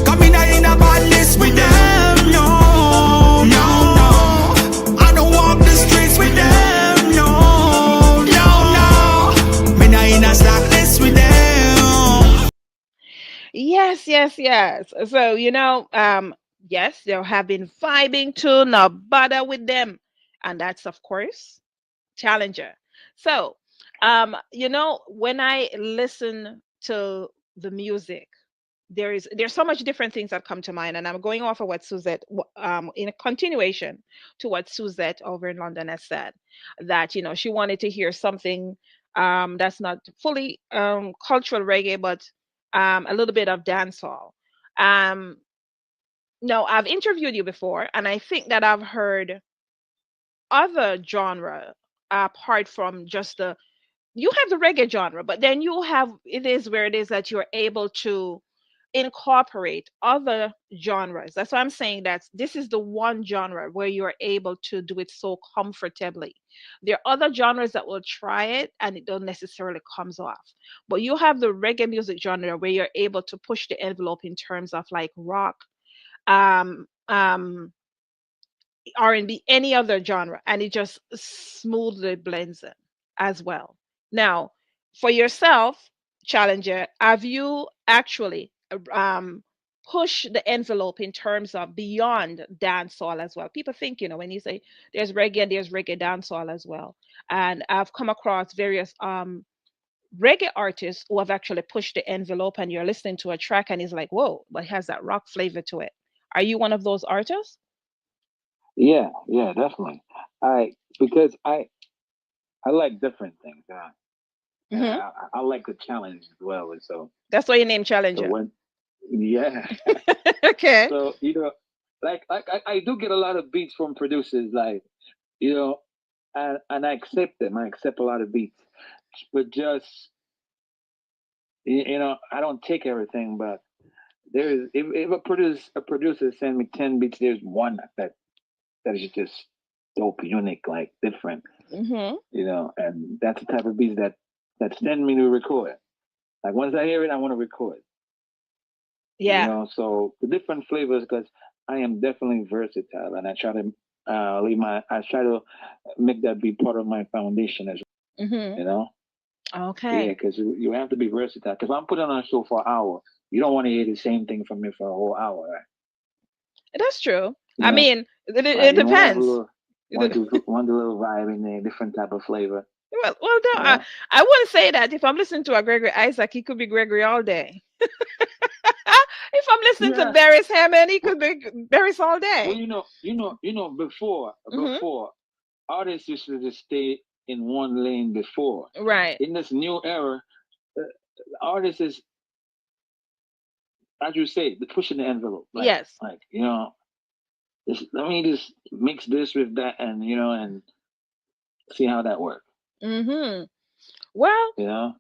Coming in a badness with them, no, no, no. I don't walk the streets with them, no, no, no. Me not in a slackness with them. Yes, yes, yes. So, yes, they have been vibing to not bother with them. And that's, of course, Challenger. So, when I listen to the music, there's so much different things that come to mind, and I'm going off of what Suzette, in a continuation to what Suzette over in London has said, that she wanted to hear something that's not fully cultural reggae, but a little bit of dancehall. Um, no, I've interviewed you before, and I think that I've heard other genre apart from just the you have the reggae genre, but then you have it is where it is that you're able to incorporate other genres. That's why I'm saying that this is the one genre where you're able to do it so comfortably. There are other genres that will try it and it don't necessarily comes off. But you have the reggae music genre where you're able to push the envelope in terms of like rock, um, um, R&B, any other genre, and it just smoothly blends in as well. Now, for yourself, Challenger, have you actually pushed the envelope in terms of beyond dancehall as well? People think, when you say there's reggae and there's reggae dancehall as well. And I've come across various reggae artists who have actually pushed the envelope, and you're listening to a track and it's like, whoa, but it has that rock flavor to it. Are you one of those artists? Yeah, yeah, definitely. Because I like different things. Hmm. I like the challenge as well, and That's why your name so Challenger. when yeah, Okay. so I do get a lot of beats from producers, like you know, and I accept them. I accept a lot of beats, but just I don't take everything. But there is if a producer send me 10 beats, there's one that is just dope, unique, like different. Hmm. And that's the type of beats that send me to record. Like once I hear it, I want to record. Yeah. So the different flavors, because I am definitely versatile, and I try to I try to make that be part of my foundation as Hmm. well. Yeah, Okay. because you have to be versatile. Because I'm putting on a show for an hour, you don't want to hear the same thing from me for a whole hour, right? That's true. You I know, mean, it right? You want to have a depends. little It- want a little vibe in there, different type of flavor. well, no, You know, I wouldn't say that. If I'm listening to a Gregory Isaac, he could be Gregory all day. If I'm listening to yeah. Barry's Hammond, he could be Barry's all Well, day. before Hmm. artists used to just stay in one lane before. Right. In this new era, uh, artists is, as you say, they're pushing the envelope. Yes. Let me just mix this with that, and see how that works. Hmm. Well, You know,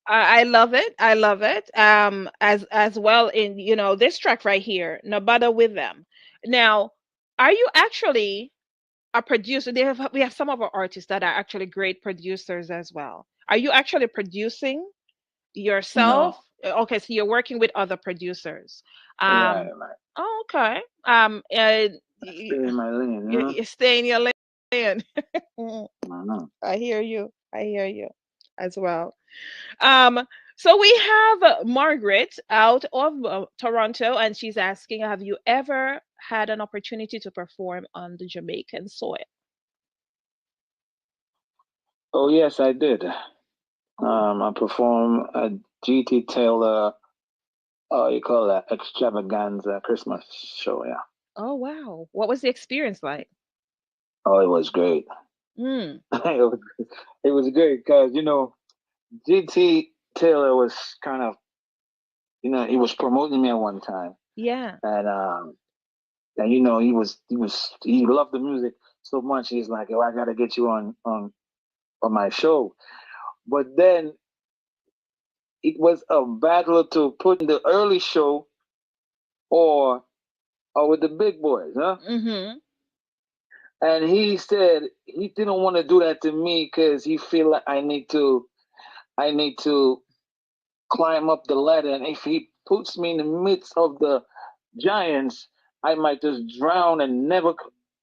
I love it. I love it. As well in this track right here, no bother with them. Now, are you actually a producer? We have some of our artists that are actually great producers as well. Are you actually producing yourself? no, Okay, so you're working with other producers. right, Um, right. oh, okay. Stay in my lane. You stay in your lane. I know. I hear you. I hear you as well. Um, so we have Margaret out of Toronto, and she's asking, have you ever had an opportunity to perform on the Jamaican soil? Oh yes, I did. Oh, I performed at GT Taylor. You call that extravaganza Christmas show? Yeah. oh wow. What was the experience like? Oh, it was great. Mm, It was great because GT Taylor was kind of he was promoting me at one time, Yeah. And he loved the music so much. He's like, "Oh, I gotta get you on my show." But then it was a battle to put in the early show or with the big boys, huh? Mm-hmm. And he said he didn't want to do that to me because he feel like I need to climb up the ladder, and if he puts me in the midst of the giants, I might just drown and never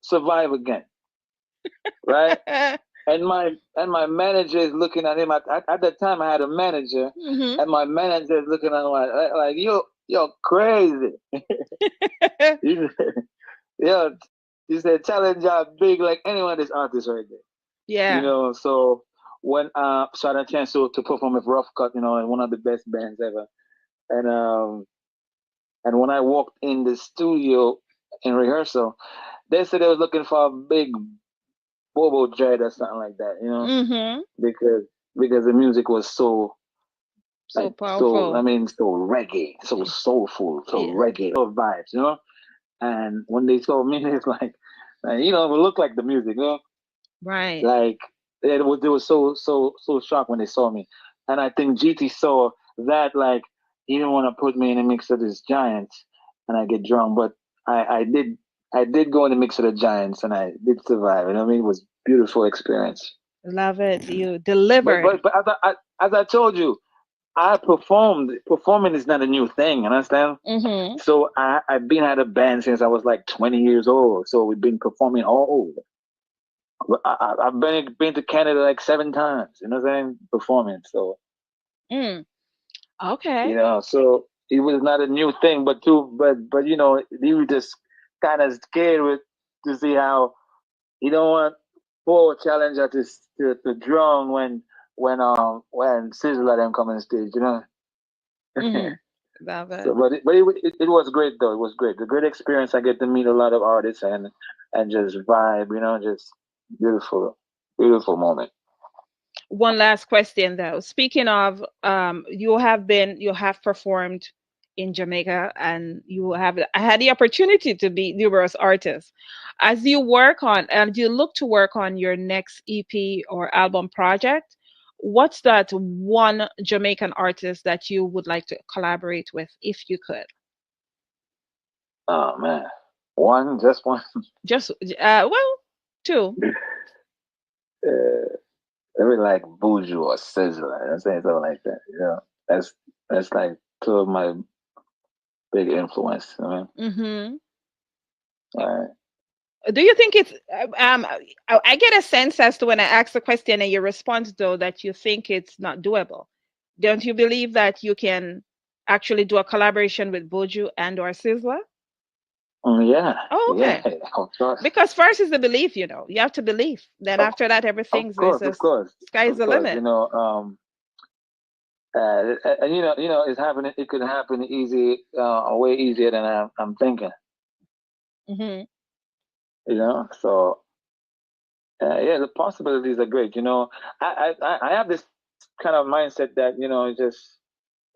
survive again, right? And my manager is looking at him. At that time, I had a manager, Mm-hmm. and my manager is looking at him like you're crazy. He said, yeah, he said, Challenger big like anyone this artist right there. Yeah. So when so I had a chance to perform with Rough Cut, in one of the best bands ever. And when I walked in the studio in rehearsal, they said they was looking for a big Bobo Dread or something like that, Mm-hmm. because the music was so So so powerful. so reggae, so soulful, so Yeah. reggae, so vibes. And when they saw me, it's like, it looked like the music, Right. like they were so shocked when they saw me. And I think GT saw that, like, he didn't want to put me in a mix of these giants and I get drunk, but I did go in the mix of the giants and I did survive. You know what I mean? It was a beautiful experience. Love it. You But delivered. but but as I told you, I performed. Performing is not a new thing. You understand? Mm-hmm. So I've been at a band since I was like 20 years old. So we've been performing all over. I've been to Canada like 7 times. You know what I'm saying? Performing. So Mm. Okay. so it was not a new thing. But you were just kind of scared to see how you don't want poor challenger to drown when Sizzler them come on stage. Mm-hmm. Love So, it. but it was great though. It was great. A great experience. I get to meet a lot of artists and just vibe. Just beautiful, beautiful moment. One last question though. Speaking of, you have performed in Jamaica, and I had the opportunity to be numerous artists. As you work on and you look to work on your next EP or album project, what's that one Jamaican artist that you would like to collaborate with if you could? Oh man, just one. Just two. Uh, Maybe like Buju or Sizzler. I'm saying something like that. That's like two of my big influence. Mm-hmm. Uh, Do you think it's I get a sense as to when I ask the question and your response though that you think it's not doable. Don't you believe that you can actually do a collaboration with Boju and or Sizzler? yeah, Oh, yeah, okay. of course, Because first is the belief, you have to believe. Then of, after that, of everything's is course, of just course, sky's of the course. limit. And it's happening. It could happen easy, way easier than I'm thinking. Hmm. So yeah, the possibilities are great. I have this kind of mindset that just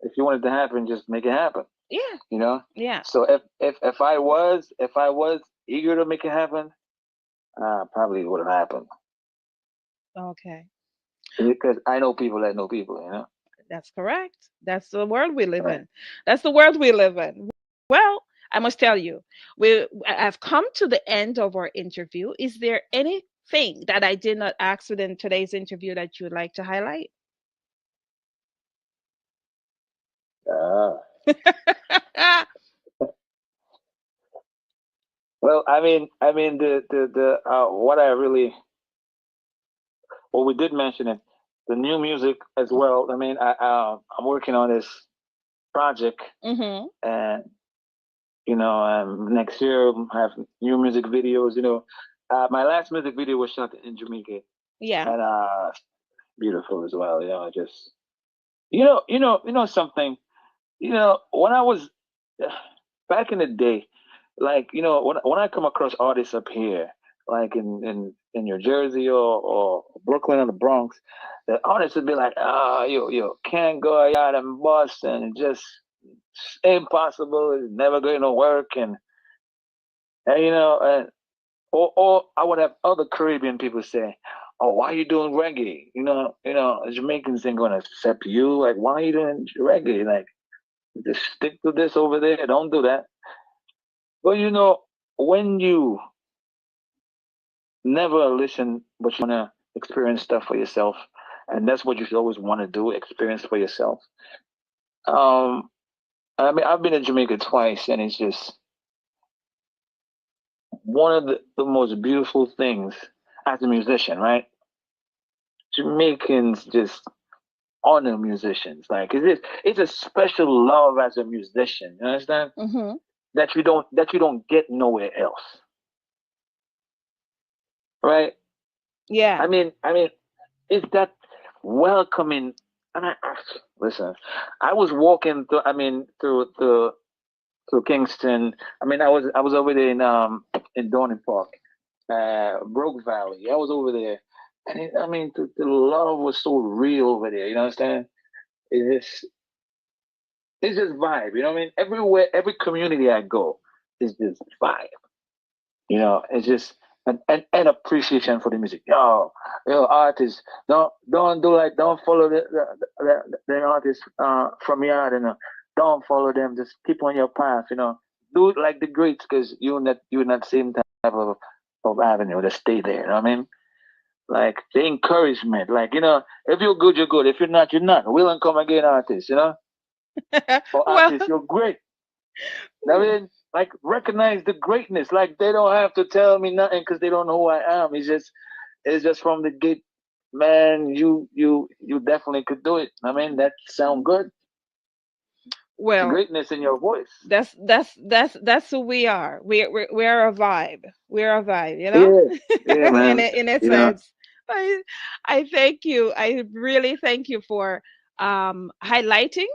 if you want it to happen, just make it happen. Yeah, You know. yeah. So if I was eager to make it happen, probably it would have happened Okay. because I know people that know people. That's correct. That's the world we live Right. in. That's the world we live in. Well, I must tell you, I've come to the end of our interview. Is there anything that I did not ask within today's interview that you would like to highlight? Uh, well, I mean what we did mention it, the new music as well. I mean, I'm working on this project, Mm-hmm. and next year I have new music videos. My last music video was shot in Jamaica, Yeah. and beautiful as well. Just something. When I was back in the day, like when I come across artists up here, like in New Jersey or Brooklyn or the Bronx, the artists would be like, "Ah, you can't go out in Boston and just It's impossible. It's never going to work, and you know, or I would have other Caribbean people say, "Oh, why are you doing reggae? Jamaicans ain't gonna accept you. Like, why are you doing reggae? Like, just stick to this over there. Don't do that." But when you never listen, but you wanna experience stuff for yourself, and that's what you should always want to do: experience for yourself. Um, I mean, I've been in Jamaica twice, and it's just one of the most beautiful things as a musician, right? Jamaicans just honor musicians. Like it's a special love as a musician. You understand? Mm-hmm. That you don't get nowhere else, right? Yeah. I mean, it's that welcoming. And listen, I was walking through. I mean, through Kingston. I was over there in Dorney Park, Broke Valley. I was over there, and the love was so real over there. You know what I'm saying? It's it's just vibe. You know what I mean? Everywhere, every community I go is just vibe. It's just an appreciation for the music. Yo, artists, don't do like don't follow the artists from yard. Don't follow them. Just keep on your path. Do it like the greats, because you're not same type of avenue. Just stay there. You know what I mean? Like the encouragement. Like if you're good, you're good. If you're not, you're not. Will and come again, artists. Or Well, artists, you're great. I mean, like recognize the greatness. Like they don't have to tell me nothing because they don't know who I am. It's just from the gate, man. You definitely could do it. That sound good. The well, greatness in your voice. that's who we are. We're a vibe. We're a vibe, Yeah, yeah, in man. a sense. I thank you. I really thank you for highlighting,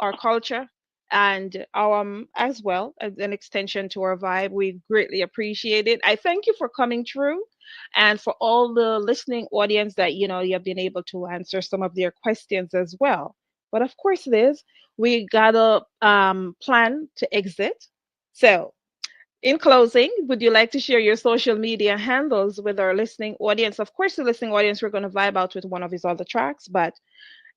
our culture and our as well as an extension to our vibe. We greatly appreciate it. I thank you for coming through, and for all the listening audience that you have been able to answer some of their questions as well. But of course, Liz, we gotta plan to exit. So, in closing, would you like to share your social media handles with our listening audience? Of course, the listening audience, we're going to vibe out with one of his other tracks, but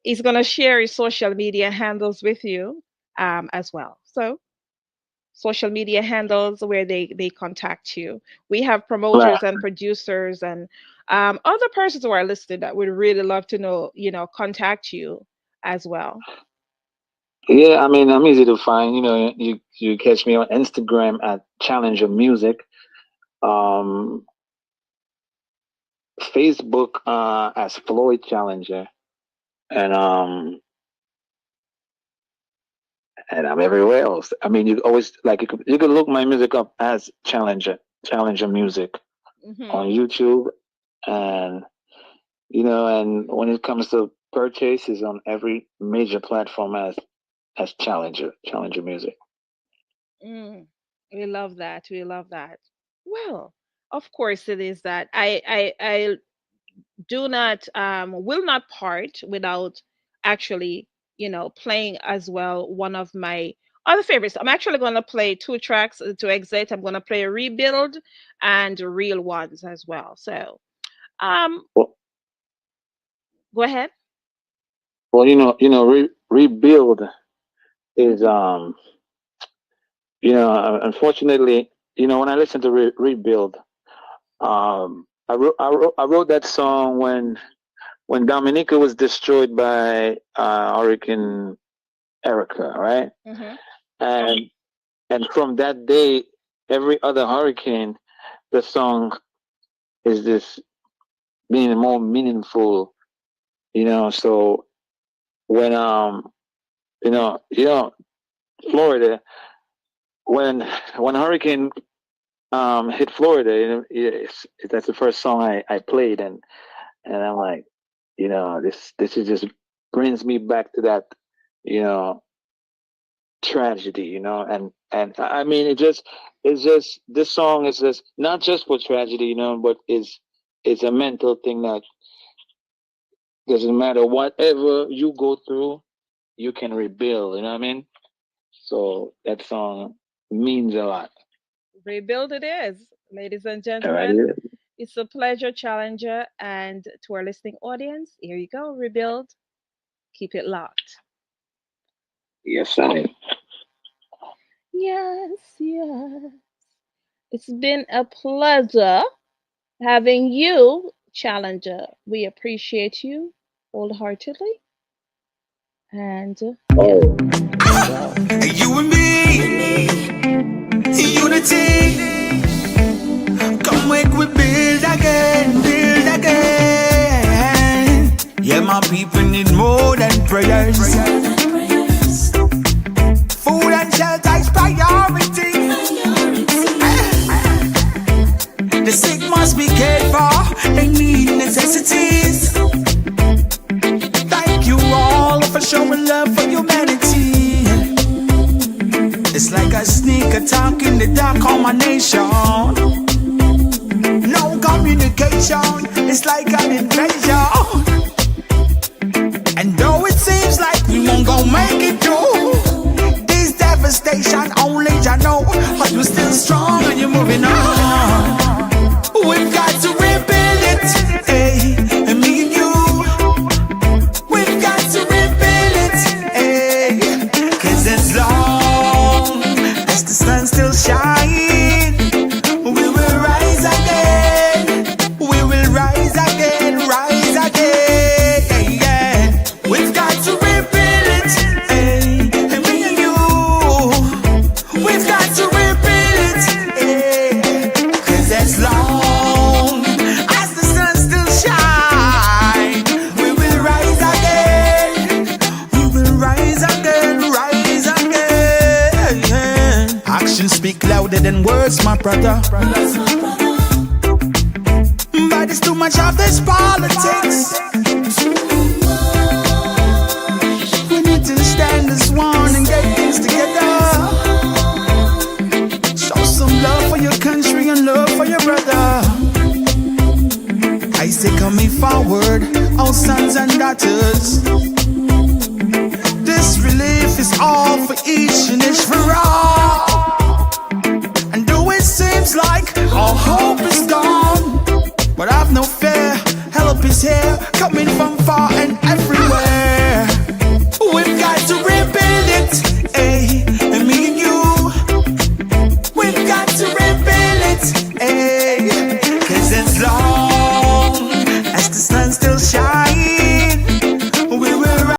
he's going to share his social media handles with you as well. So, social media handles where they contact you. We have Right. promoters and producers and other persons who are listed that would really love to know, contact you as well. Yeah, I'm easy to find. You catch me on Instagram at Challenger Music. Um, Facebook as Floyd Challenger, and I'm everywhere else. You always like you could look my music up as Challenger Music Hmm. on YouTube, and and when it comes to purchases on every major platform as Challenger Music. Mm, we love that. We love that. Well, of course it is that I do not will not part without actually playing as well one of my other favorites. I'm actually going to play two tracks to exit. I'm going to play Rebuild and Real Ones as well. So um Well, go ahead. Rebuild is unfortunately, when I listen to Rebuild, I wrote that song when Dominica was destroyed by Hurricane Erica, right? Hmm. And from that day, every other hurricane, the song is just being more meaningful, So when Florida, when hurricane hit Florida, that's the first song I played, and I'm like, this is just brings me back to that, you know, tragedy, and it's just this song is just not just for tragedy, but it's a mental thing that doesn't matter whatever you go through, you can rebuild. You know what I mean? So that song means a lot. Rebuild it is, ladies and All right. gentlemen. It's a pleasure, Challenger. And to our listening audience, here you go, Rebuild. Keep it locked. Yes, I. Yes, yes. It's been a pleasure having you, Challenger. We appreciate you wholeheartedly. And yeah, You and me, unity. Come make we build again, build again. Yeah, my people need more than prayers. Food and shelter is priority. The sick must be cared for. They need necessities. Thank you all for showing love for humanity. It's like a sneak attack in the dark on my nation. No communication, it's like an invasion. And though it seems like we won't go make it through this devastation, only I know, but we're still strong and you're moving on. We've got to rebuild it, hey, and me and you. We've got to rebuild it, hey, 'cause as long as the sun still shines, we will rise again. We will rise again, rise again. Yeah. We've got to rebuild it, hey, and me and you. We've got to rebuild it, hey, 'cause as long as the sun still shines, we will rise again. We will rise again, rise again. Actions speak louder than words, my brother. But it's too much of this politics. We need to stand as one and get things together. Show some love for your country and love for your brother. I say coming forward, all sons and daughters. This relief is all for each and it's for all. And though it seems like all hope is gone, but I've no fear, help is here, coming from far and everywhere.